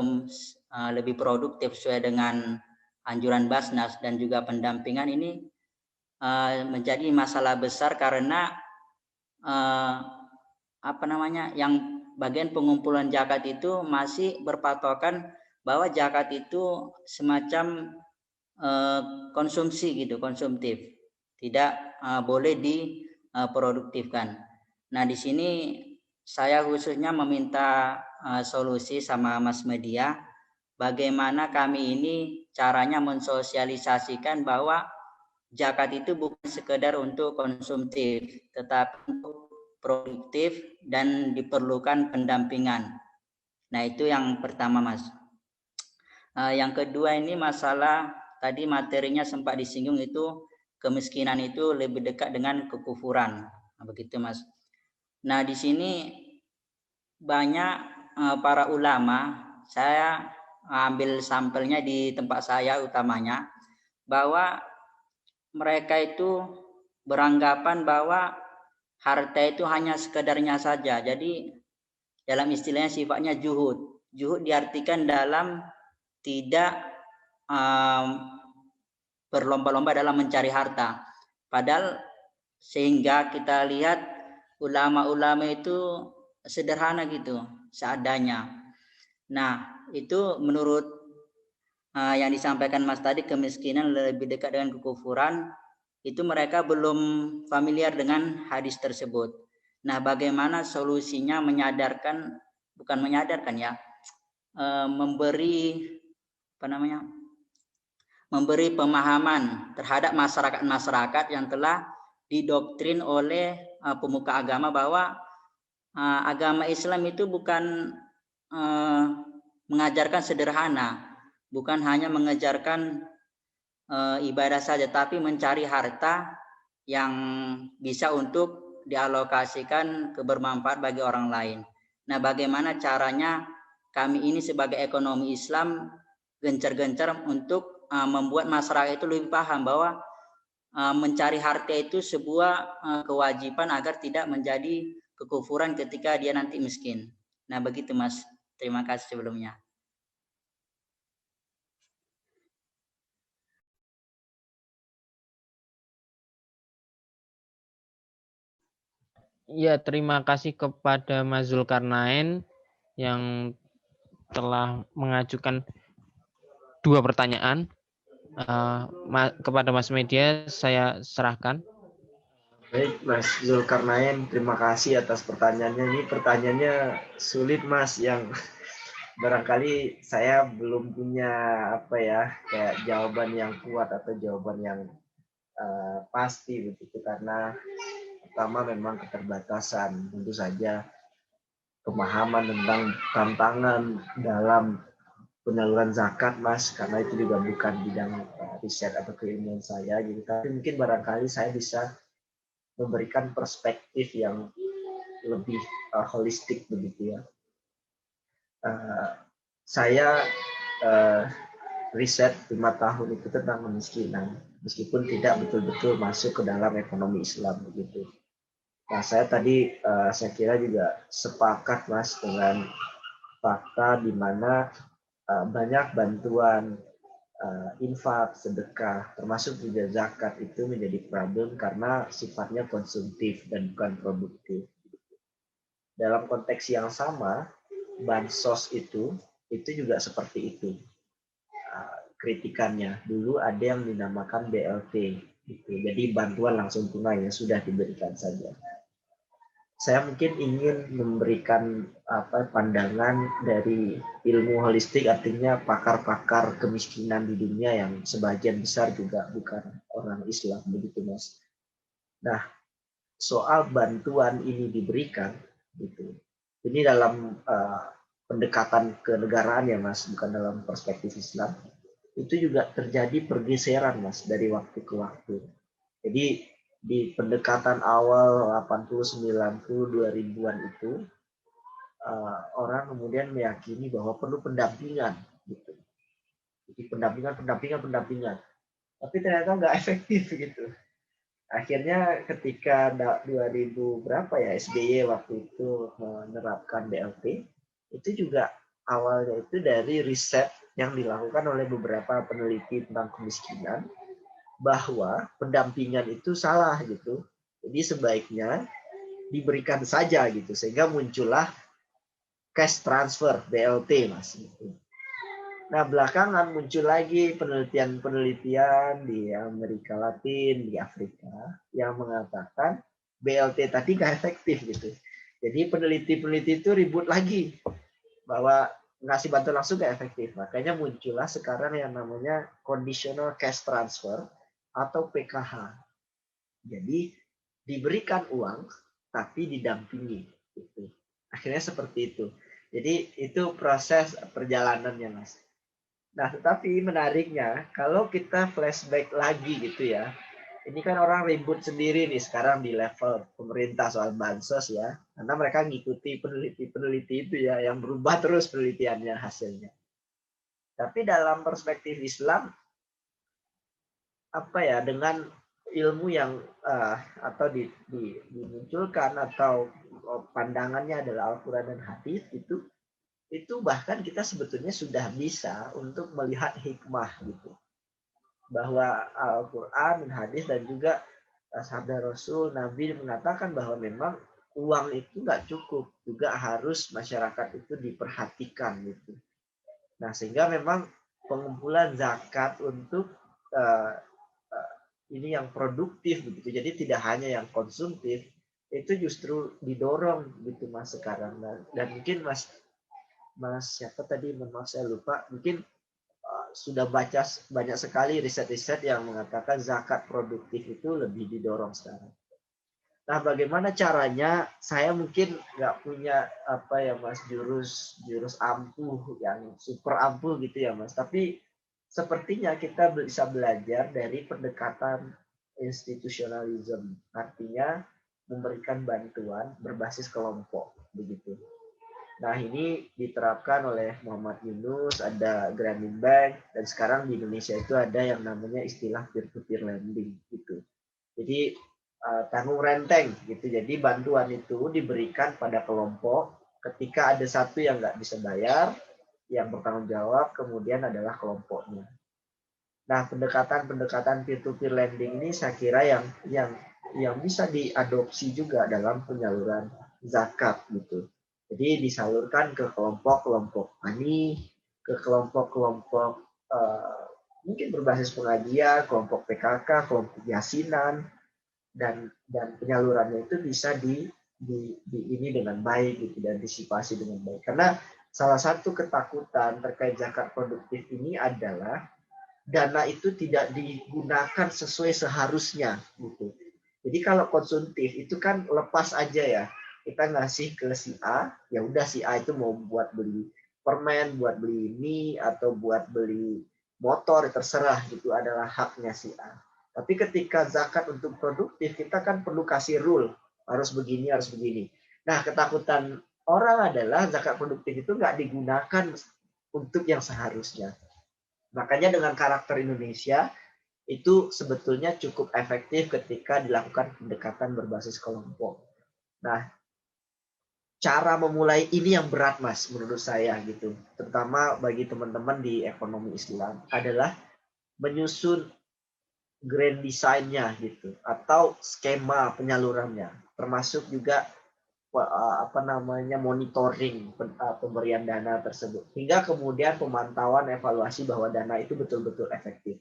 lebih produktif sesuai dengan anjuran Basnas dan juga pendampingan. Ini menjadi masalah besar karena yang bagian pengumpulan zakat itu masih berpatokan bahwa zakat itu semacam konsumtif, tidak boleh diproduktifkan. Nah, di sini saya khususnya meminta solusi sama Mas Media, bagaimana kami ini caranya mensosialisasikan bahwa zakat itu bukan sekedar untuk konsumtif, tetapi untuk produktif dan diperlukan pendampingan. Nah, itu yang pertama Mas. Yang kedua ini masalah tadi materinya sempat disinggung itu kemiskinan itu lebih dekat dengan kekufuran. Nah, begitu Mas. Nah, di sini banyak para ulama, saya ambil sampelnya di tempat saya utamanya, bahwa mereka itu beranggapan bahwa harta itu hanya sekedarnya saja. Jadi dalam istilahnya sifatnya juhud. Juhud diartikan dalam tidak berlomba-lomba dalam mencari harta. Padahal sehingga kita lihat ulama-ulama itu sederhana gitu, seadanya. Nah, itu menurut yang disampaikan Mas tadi, kemiskinan lebih dekat dengan kekufuran, itu mereka belum familiar dengan hadis tersebut. Nah, bagaimana solusinya memberi pemahaman terhadap masyarakat yang telah didoktrin oleh pemuka agama bahwa agama Islam itu bukan mengajarkan sederhana, bukan hanya mengajarkan ibadah saja, tapi mencari harta yang bisa untuk dialokasikan kebermanfaat bagi orang lain. Nah, bagaimana caranya kami ini sebagai ekonomi Islam gencar-gencar untuk membuat masyarakat itu lebih paham bahwa mencari harta itu sebuah kewajiban agar tidak menjadi kekufuran ketika dia nanti miskin. Nah, begitu Mas. Terima kasih sebelumnya. Ya, terima kasih kepada Mas Zulkarnain yang telah mengajukan 2 pertanyaan. Kepada Mas Media saya serahkan. Baik, Mas Zulkarnain, terima kasih atas pertanyaannya. Ini pertanyaannya sulit, Mas, yang barangkali saya belum punya apa ya, kayak jawaban yang kuat atau jawaban yang pasti begitu, karena pertama memang keterbatasan, tentu saja pemahaman tentang tantangan dalam penyaluran zakat, Mas, karena itu juga bukan bidang riset atau keilmuan saya gitu. Tapi mungkin barangkali saya bisa memberikan perspektif yang lebih holistik begitu ya. Saya riset 5 tahun itu tentang kemiskinan, meskipun tidak betul-betul masuk ke dalam ekonomi Islam begitu. Nah, saya tadi saya kira juga sepakat, Mas, dengan fakta di mana banyak bantuan infak, sedekah, termasuk juga zakat itu menjadi problem karena sifatnya konsumtif dan bukan produktif. Dalam konteks yang sama, bansos itu juga seperti itu. Kritikannya dulu ada yang dinamakan BLT, gitu. Jadi bantuan langsung tunai yang sudah diberikan saja. Saya mungkin ingin memberikan pandangan dari ilmu holistik, artinya pakar-pakar kemiskinan di dunia yang sebagian besar juga bukan orang Islam begitu, Mas. Nah, soal bantuan ini diberikan gitu. Ini dalam pendekatan kenegaraan ya, Mas, bukan dalam perspektif Islam. Itu juga terjadi pergeseran, Mas, dari waktu ke waktu. Jadi di pendekatan awal 80, 90, 2000-an itu orang kemudian meyakini bahwa perlu pendampingan gitu. Jadi pendampingan. Tapi ternyata nggak efektif gitu. Akhirnya ketika 2000 berapa ya SBY waktu itu menerapkan BLT, itu juga awalnya itu dari riset yang dilakukan oleh beberapa peneliti tentang kemiskinan, bahwa pendampingan itu salah gitu. Jadi sebaiknya diberikan saja gitu, sehingga muncullah cash transfer BLT, Mas. Gitu. Nah, belakangan muncul lagi penelitian di Amerika Latin, di Afrika, yang mengatakan BLT tadi nggak efektif gitu. Jadi peneliti itu ribut lagi bahwa ngasih bantuan langsung nggak efektif. Makanya muncullah sekarang yang namanya conditional cash transfer atau PKH. Jadi diberikan uang tapi didampingi. Gitu. Akhirnya seperti itu. Jadi itu proses perjalanannya, Mas. Nah, tetapi menariknya kalau kita flashback lagi gitu ya, ini kan orang ribut sendiri nih sekarang di level pemerintah soal bansos ya, karena mereka ngikuti peneliti itu ya, yang berubah terus penelitiannya hasilnya. Tapi dalam perspektif Islam, apa ya, dengan ilmu yang atau dimunculkan atau pandangannya adalah Al-Quran dan hadis itu bahkan kita sebetulnya sudah bisa untuk melihat hikmah gitu, bahwa Al-Quran dan hadis dan juga sabda Rasul, Nabi mengatakan bahwa memang uang itu nggak cukup, juga harus masyarakat itu diperhatikan gitu. Nah, sehingga memang pengumpulan zakat untuk ini yang produktif begitu, jadi tidak hanya yang konsumtif, itu justru didorong gitu, Mas, sekarang. Dan mungkin Mas siapa tadi, maaf saya lupa, mungkin sudah baca banyak sekali riset-riset yang mengatakan zakat produktif itu lebih didorong sekarang. Nah, bagaimana caranya? Saya mungkin nggak punya apa ya, Mas, jurus ampuh yang super ampuh gitu ya, Mas. Tapi sepertinya kita bisa belajar dari pendekatan institusionalisme, artinya memberikan bantuan berbasis kelompok begitu. Nah, ini diterapkan oleh Muhammad Yunus, ada Grameen Bank, dan sekarang di Indonesia itu ada yang namanya istilah peer-to-peer lending gitu. Jadi tanggung renteng gitu. Jadi bantuan itu diberikan pada kelompok ketika ada satu yang nggak bisa bayar, yang bertanggung jawab kemudian adalah kelompoknya. Nah, pendekatan peer-to-peer lending ini saya kira yang yang bisa diadopsi juga dalam penyaluran zakat gitu. Jadi disalurkan ke kelompok-kelompok tani, ke kelompok-kelompok mungkin berbasis pengajian, kelompok PKK, kelompok yasinan, dan penyalurannya itu bisa di ini dengan baik gitu, diantisipasi dengan baik. Karena salah satu ketakutan terkait zakat produktif ini adalah dana itu tidak digunakan sesuai seharusnya gitu. Jadi kalau konsumtif itu kan lepas aja ya. Kita ngasih ke si A, ya udah si A itu mau buat beli permen, buat beli mie atau buat beli motor, terserah, itu adalah haknya si A. Tapi ketika zakat untuk produktif, kita kan perlu kasih rule, harus begini, harus begini. Nah, ketakutan orang adalah zakat produktif itu nggak digunakan untuk yang seharusnya. Makanya dengan karakter Indonesia, itu sebetulnya cukup efektif ketika dilakukan pendekatan berbasis kelompok. Nah, cara memulai ini yang berat, Mas, menurut saya gitu. Terutama bagi teman-teman di ekonomi Islam adalah menyusun grand design-nya gitu, atau skema penyalurannya, termasuk juga monitoring pemberian dana tersebut, hingga kemudian pemantauan evaluasi bahwa dana itu betul-betul efektif.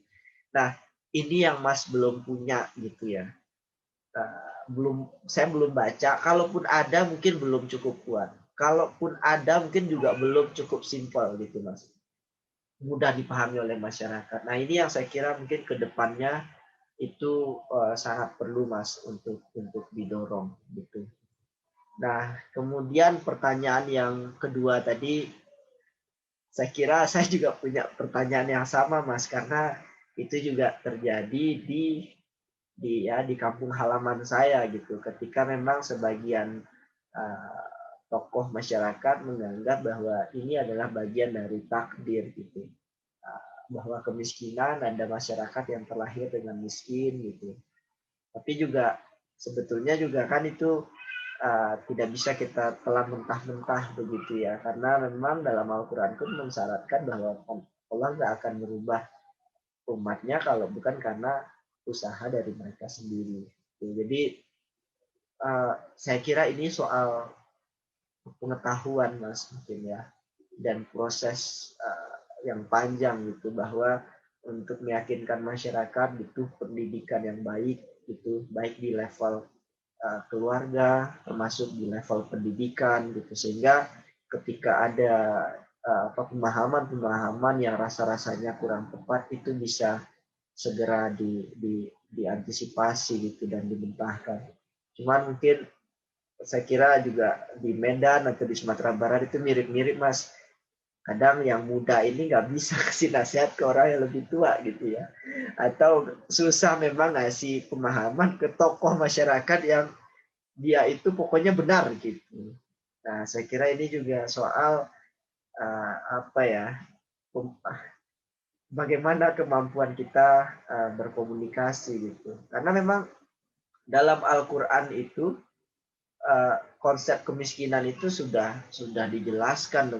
Nah, ini yang Mas belum punya gitu ya. Saya belum baca. Kalaupun ada mungkin belum cukup kuat. Kalaupun ada mungkin juga belum cukup simpel gitu, Mas. Mudah dipahami oleh masyarakat. Nah, ini yang saya kira mungkin ke depannya itu sangat perlu, Mas, untuk didorong gitu. Nah, kemudian pertanyaan yang kedua tadi, saya kira saya juga punya pertanyaan yang sama, Mas, karena itu juga terjadi di kampung halaman saya gitu. Ketika memang sebagian tokoh masyarakat menganggap bahwa ini adalah bagian dari takdir gitu. Bahwa kemiskinan, ada masyarakat yang terlahir dengan miskin gitu. Tapi juga sebetulnya juga kan itu tidak bisa kita telan mentah-mentah begitu ya, karena memang dalam Al-Quran pun mensyaratkan bahwa Allah nggak akan merubah umatnya kalau bukan karena usaha dari mereka sendiri. Jadi saya kira ini soal pengetahuan, Mas, mungkin ya, dan proses yang panjang gitu, bahwa untuk meyakinkan masyarakat butuh pendidikan yang baik gitu, baik di level keluarga, termasuk di level pendidikan gitu, sehingga ketika ada pemahaman yang rasa-rasanya kurang tepat itu bisa segera diantisipasi gitu dan dibentahkan. Cuman mungkin saya kira juga di Medan atau di Sumatera Barat itu mirip-mirip, Mas. Kadang yang muda ini nggak bisa kasih nasihat ke orang yang lebih tua gitu ya. Atau susah memang ngasih pemahaman ke tokoh masyarakat yang dia itu pokoknya benar gitu. Nah, saya kira ini juga soal bagaimana kemampuan kita berkomunikasi gitu. Karena memang dalam Al-Quran itu konsep kemiskinan itu sudah dijelaskan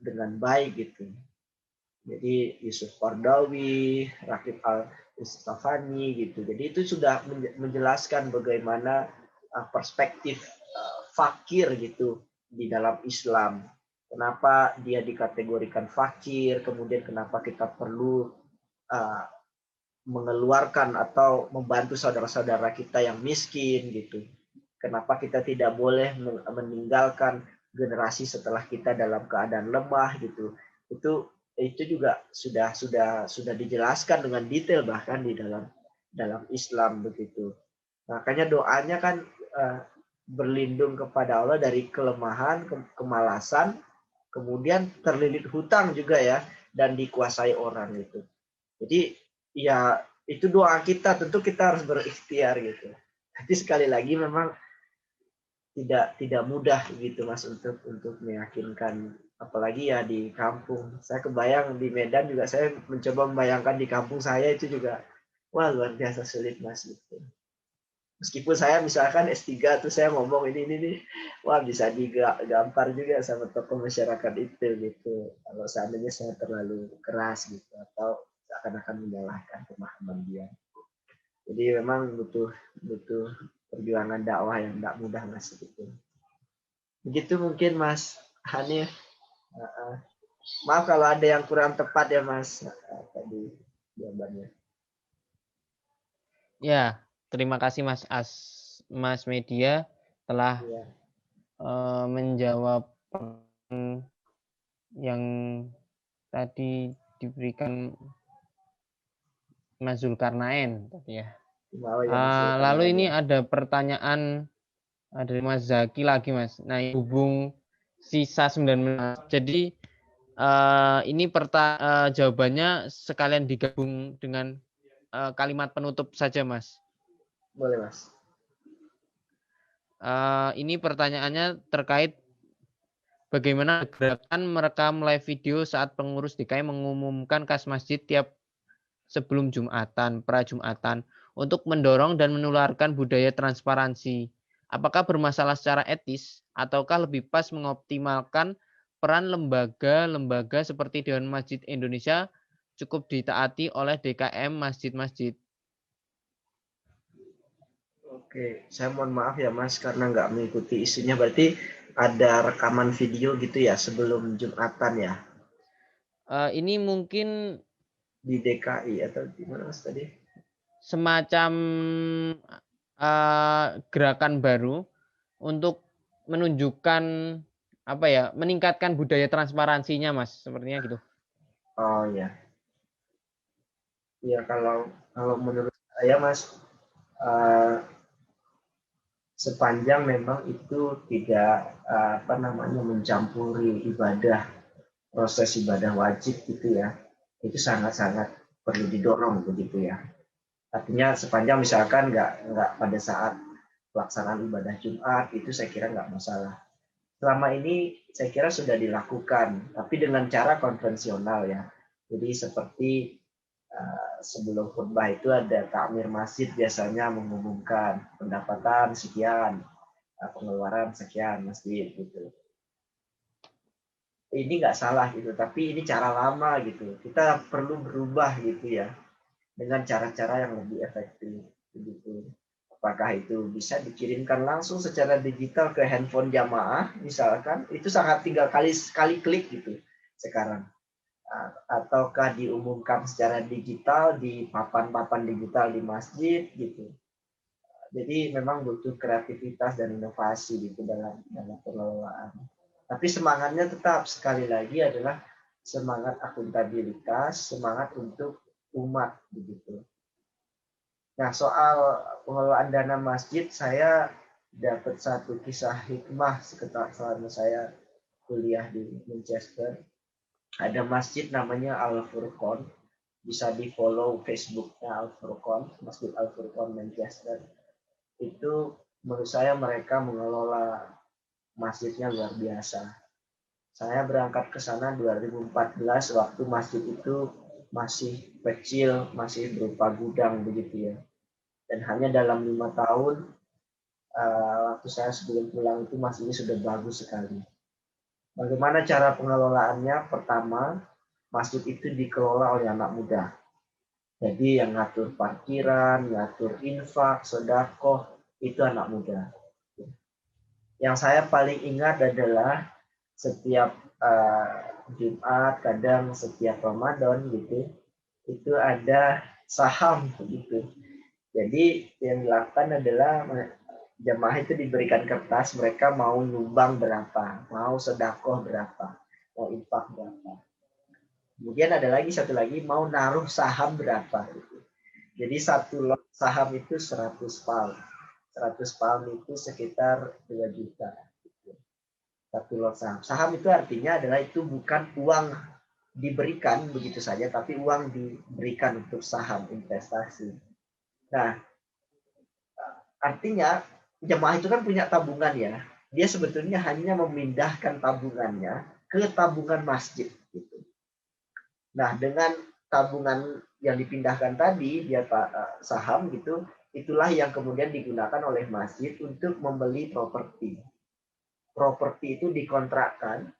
dengan baik gitu. Jadi Yusuf Qardawi, Rakib Al-Istafani gitu. Jadi itu sudah menjelaskan bagaimana perspektif fakir gitu di dalam Islam. Kenapa dia dikategorikan fakir, kemudian kenapa kita perlu mengeluarkan atau membantu saudara-saudara kita yang miskin gitu. Kenapa kita tidak boleh meninggalkan generasi setelah kita dalam keadaan lemah gitu. Itu juga sudah dijelaskan dengan detail bahkan di dalam Islam begitu. Makanya doanya kan berlindung kepada Allah dari kelemahan, kemalasan, kemudian terlilit hutang juga ya, dan dikuasai orang gitu. Jadi ya itu doa kita, tentu kita harus berikhtiar gitu. Tapi sekali lagi memang tidak mudah gitu, Mas, untuk meyakinkan, apalagi ya di kampung. Saya kebayang di Medan juga, saya mencoba membayangkan di kampung saya itu juga wah luar biasa sulit, Mas, gitu. Meskipun saya misalkan S3 tuh saya ngomong ini nih, wah bisa digampar juga sama tokoh masyarakat itu gitu. Kalau seandainya saya terlalu keras gitu atau akan menyalahkan pemahaman dia. Jadi memang butuh perjuangan dakwah yang tidak mudah Mas gitu. Begitu mungkin Mas Hanif. Maaf kalau ada yang kurang tepat ya Mas tadi jawabannya. Ya, terima kasih Mas Media telah Ya. menjawab yang tadi diberikan Mas Zulkarnain tadi ya. Lalu ini ada pertanyaan dari Mas Zaki lagi Mas. Nah, hubung sisa 19. Jadi ini jawabannya sekalian digabung dengan kalimat penutup saja Mas. Boleh Mas. Ini pertanyaannya terkait bagaimana gerakan merekam live video saat pengurus DKI mengumumkan kas masjid tiap sebelum Jumatan, pra-Jumatan, untuk mendorong dan menularkan budaya transparansi. Apakah bermasalah secara etis, ataukah lebih pas mengoptimalkan peran lembaga-lembaga seperti Dewan Masjid Indonesia cukup ditaati oleh DKM masjid-masjid? Oke, saya mohon maaf ya Mas karena nggak mengikuti isunya. Berarti ada rekaman video gitu ya sebelum Jumatan ya? Ini mungkin Di DKI atau di mana Mas tadi? Semacam gerakan baru untuk menunjukkan meningkatkan budaya transparansinya Mas, sepertinya gitu. Oh ya. Ya kalau menurut saya Mas sepanjang memang itu tidak mencampuri proses ibadah wajib gitu ya, itu sangat-sangat perlu didorong begitu ya. Artinya sepanjang misalkan nggak pada saat pelaksanaan ibadah Jumat itu saya kira nggak masalah. Selama ini saya kira sudah dilakukan, tapi dengan cara konvensional ya. Jadi seperti sebelum khutbah itu ada takmir masjid biasanya mengumumkan pendapatan sekian, pengeluaran sekian masjid gitu. Ini nggak salah gitu, tapi ini cara lama gitu. Kita perlu berubah gitu ya, dengan cara-cara yang lebih efektif begitu. Apakah itu bisa dikirimkan langsung secara digital ke handphone jamaah misalkan, itu sangat tinggal sekali klik gitu sekarang. Ataukah diumumkan secara digital di papan-papan digital di masjid gitu. Jadi memang butuh kreativitas dan inovasi gitu dalam pengelolaan. Tapi semangatnya tetap sekali lagi adalah semangat akuntabilitas, semangat untuk umat begitu. Nah, soal pengelolaan dana masjid, saya dapat satu kisah hikmah sekitar selama saya kuliah di Manchester. Ada masjid namanya Al Furqon, bisa di follow Facebooknya Al Furqon, Masjid Al Furqon Manchester. Itu menurut saya mereka mengelola masjidnya luar biasa. Saya berangkat ke sana 2014 waktu masjid itu masih kecil, masih berupa gudang begitu ya. Dan hanya dalam 5 tahun waktu saya sebelum pulang itu masjidnya sudah bagus sekali. Bagaimana cara pengelolaannya? Pertama, masjid itu dikelola oleh anak muda. Jadi yang ngatur parkiran, ngatur infak, sedekah itu anak muda. Yang saya paling ingat adalah setiap Jumat, kadang setiap Ramadan gitu, itu ada saham begitu. Jadi yang dilakukan adalah jamaah itu diberikan kertas, mereka mau nyumbang berapa, mau sedekah berapa, mau infak berapa. Kemudian ada satu lagi mau naruh saham berapa gitu. Jadi satu lot saham itu 100 pound. 100 pound itu sekitar 2 juta. Satu lot saham. Saham itu artinya adalah itu bukan uang diberikan begitu saja, tapi uang diberikan untuk saham investasi. Nah, artinya jemaah itu kan punya tabungan ya. Dia sebetulnya hanya memindahkan tabungannya ke tabungan masjid. Gitu. Nah, dengan tabungan yang dipindahkan tadi, dia saham gitu, itulah yang kemudian digunakan oleh masjid untuk membeli properti. Properti itu dikontrakkan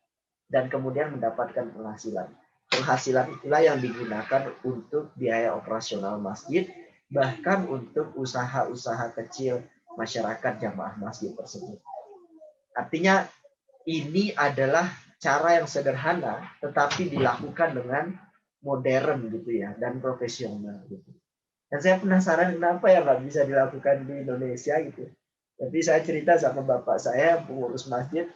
dan kemudian mendapatkan penghasilan. Penghasilan itulah yang digunakan untuk biaya operasional masjid, bahkan untuk usaha-usaha kecil masyarakat jamaah masjid tersebut. Artinya ini adalah cara yang sederhana tetapi dilakukan dengan modern gitu ya dan profesional gitu. Dan saya penasaran kenapa ya nggak bisa dilakukan di Indonesia gitu. Tapi saya cerita sama bapak saya pengurus masjid,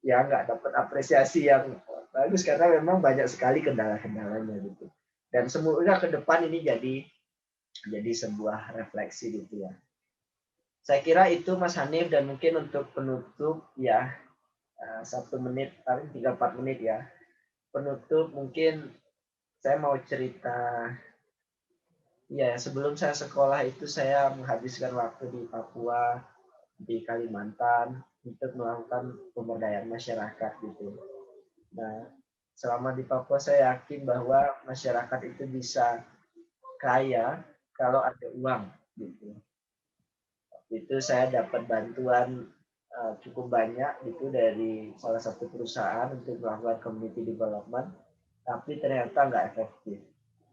ya nggak dapat apresiasi yang bagus karena memang banyak sekali kendala-kendalanya gitu. Dan semoga ke depan ini jadi sebuah refleksi gitu ya. Saya kira itu Mas Hanif, dan mungkin untuk penutup ya 1 menit paling 3-4 menit ya. Penutup mungkin saya mau cerita ya, sebelum saya sekolah itu saya menghabiskan waktu di Papua, di Kalimantan untuk melakukan pemberdayaan masyarakat gitu. Nah, selama di Papua saya yakin bahwa masyarakat itu bisa kaya kalau ada uang gitu. Waktu itu saya dapat bantuan cukup banyak gitu dari salah satu perusahaan untuk melakukan community development, tapi ternyata nggak efektif.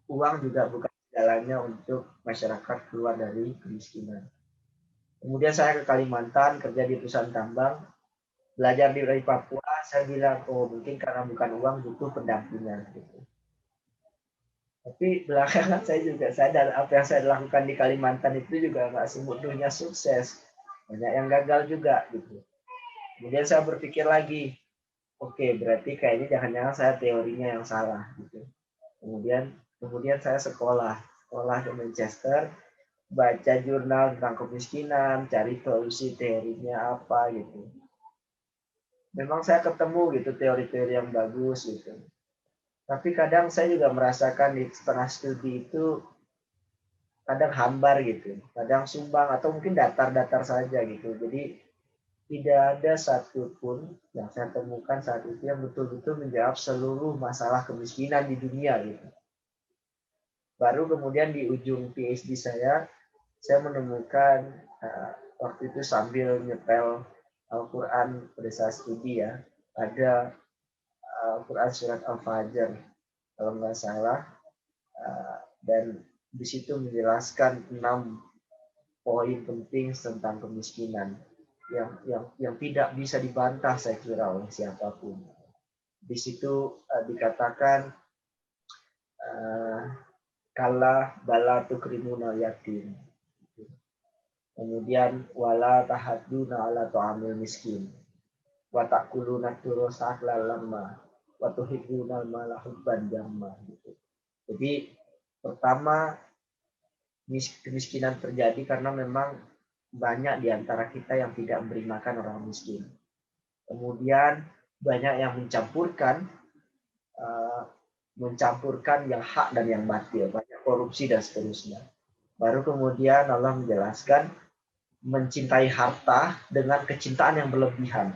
Uang juga bukan jalannya untuk masyarakat keluar dari kemiskinan. Kemudian saya ke Kalimantan kerja di perusahaan tambang, belajar dari Papua, saya bilang, oh mungkin karena bukan uang butuh pendampingan gitu. Tapi belakangan saya juga sadar apa yang saya lakukan di Kalimantan itu juga nggak semudah sukses. Banyak yang gagal juga gitu. Kemudian saya berpikir lagi, oke, berarti kayaknya jangan-jangan saya teorinya yang salah gitu. Kemudian saya sekolah ke Manchester, baca jurnal tentang kemiskinan, cari solusi teorinya apa gitu. Memang saya ketemu gitu teori-teori yang bagus gitu. Tapi kadang saya juga merasakan di setengah studi itu kadang hambar gitu, kadang sumbang atau mungkin datar-datar saja gitu. Jadi tidak ada satupun yang saya temukan saat itu yang betul-betul menjawab seluruh masalah kemiskinan di dunia gitu. Baru kemudian di ujung PhD saya menemukan waktu itu sambil nyepel Al-Quran pada saat studi ya, ada Al-Quran surat Al-Fajr kalau nggak salah, dan di situ menjelaskan 6 poin penting tentang kemiskinan yang tidak bisa dibantah saya kira oleh siapapun. Di situ dikatakan kala bala tukrimuna yatim. Kemudian wala tahadduna ala ta'amil miskin. Wa takuluna turusa aklan lamma. Wa tuhibbuna mala hubban jamma gitu. Jadi pertama, kemiskinan terjadi karena memang banyak di antara kita yang tidak memberi makan orang miskin. Kemudian banyak yang mencampurkan yang hak dan yang batil, banyak korupsi dan seterusnya. Baru kemudian Allah menjelaskan mencintai harta dengan kecintaan yang berlebihan.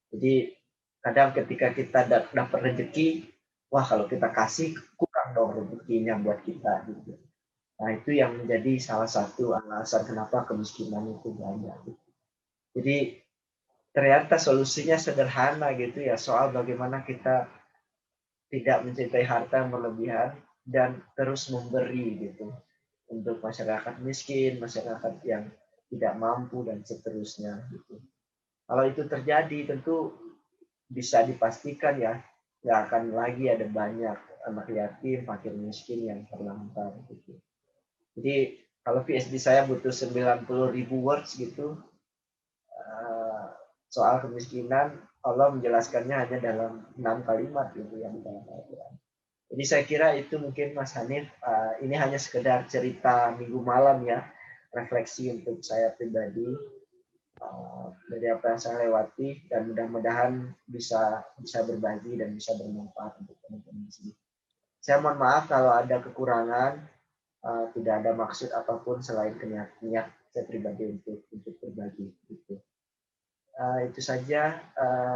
Jadi kadang ketika kita dapat rezeki, wah kalau kita kasih kurang dong rezekinya buat kita gitu. Nah itu yang menjadi salah satu alasan kenapa kemiskinan itu banyak. Jadi ternyata solusinya sederhana gitu ya, soal bagaimana kita tidak mencintai harta yang berlebihan dan terus memberi gitu untuk masyarakat miskin, masyarakat yang tidak mampu dan seterusnya gitu. Kalau itu terjadi tentu bisa dipastikan ya nggak akan lagi ada banyak anak yatim, fakir miskin yang terlantar gitu. Jadi kalau PhD saya butuh 90.000 words gitu soal kemiskinan, Allah menjelaskannya hanya dalam 6 kalimat gitu yang dalam Al-Quran. Jadi saya kira itu mungkin Mas Hanif, ini hanya sekedar cerita minggu malam ya, refleksi untuk saya pribadi dari apa yang saya lewati, dan mudah-mudahan bisa berbagi dan bisa bermanfaat untuk teman-teman di sini. Saya mohon maaf kalau ada kekurangan, tidak ada maksud apapun selain niat saya pribadi untuk berbagi gitu. Itu saja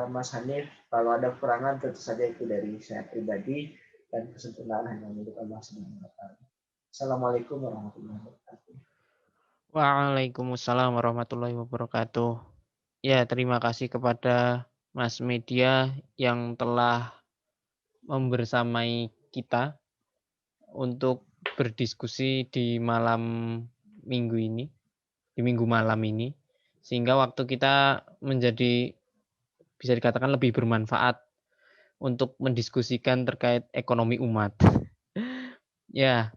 Mas Hanif, kalau ada kekurangan tentu saja itu dari saya pribadi dan kesempurnaan hanya milik Allah Subhanahu wa taala. Assalamualaikum warahmatullahi wabarakatuh. Waalaikumsalam warahmatullahi wabarakatuh. Ya, terima kasih kepada Mas Media yang telah membersamai kita untuk berdiskusi di malam minggu ini, di minggu malam ini, sehingga waktu kita menjadi bisa dikatakan lebih bermanfaat untuk mendiskusikan terkait ekonomi umat. Ya,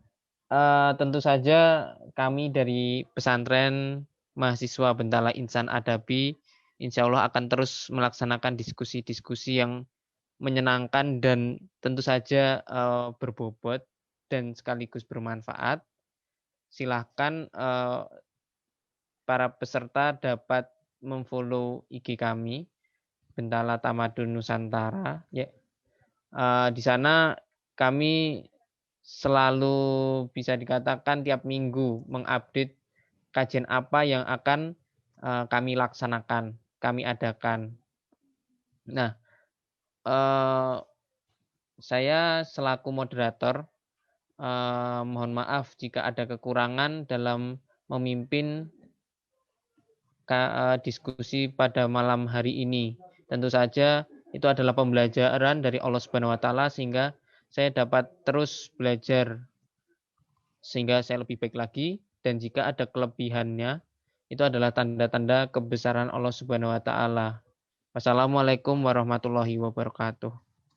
tentu saja kami dari pesantren mahasiswa Bentala Insan Adabi insya Allah akan terus melaksanakan diskusi-diskusi yang menyenangkan dan tentu saja berbobot dan sekaligus bermanfaat. Silahkan para peserta dapat memfollow IG kami Bentala Tamadun Nusantara. Ya, di sana kami selalu bisa dikatakan tiap minggu mengupdate kajian apa yang akan kami laksanakan, kami adakan. Nah, saya selaku moderator mohon maaf jika ada kekurangan dalam memimpin diskusi pada malam hari ini. Tentu saja itu adalah pembelajaran dari Allah Subhanahu wa taala sehingga saya dapat terus belajar sehingga saya lebih baik lagi, dan jika ada kelebihannya itu adalah tanda-tanda kebesaran Allah Subhanahu wa taala. Wassalamualaikum warahmatullahi wabarakatuh.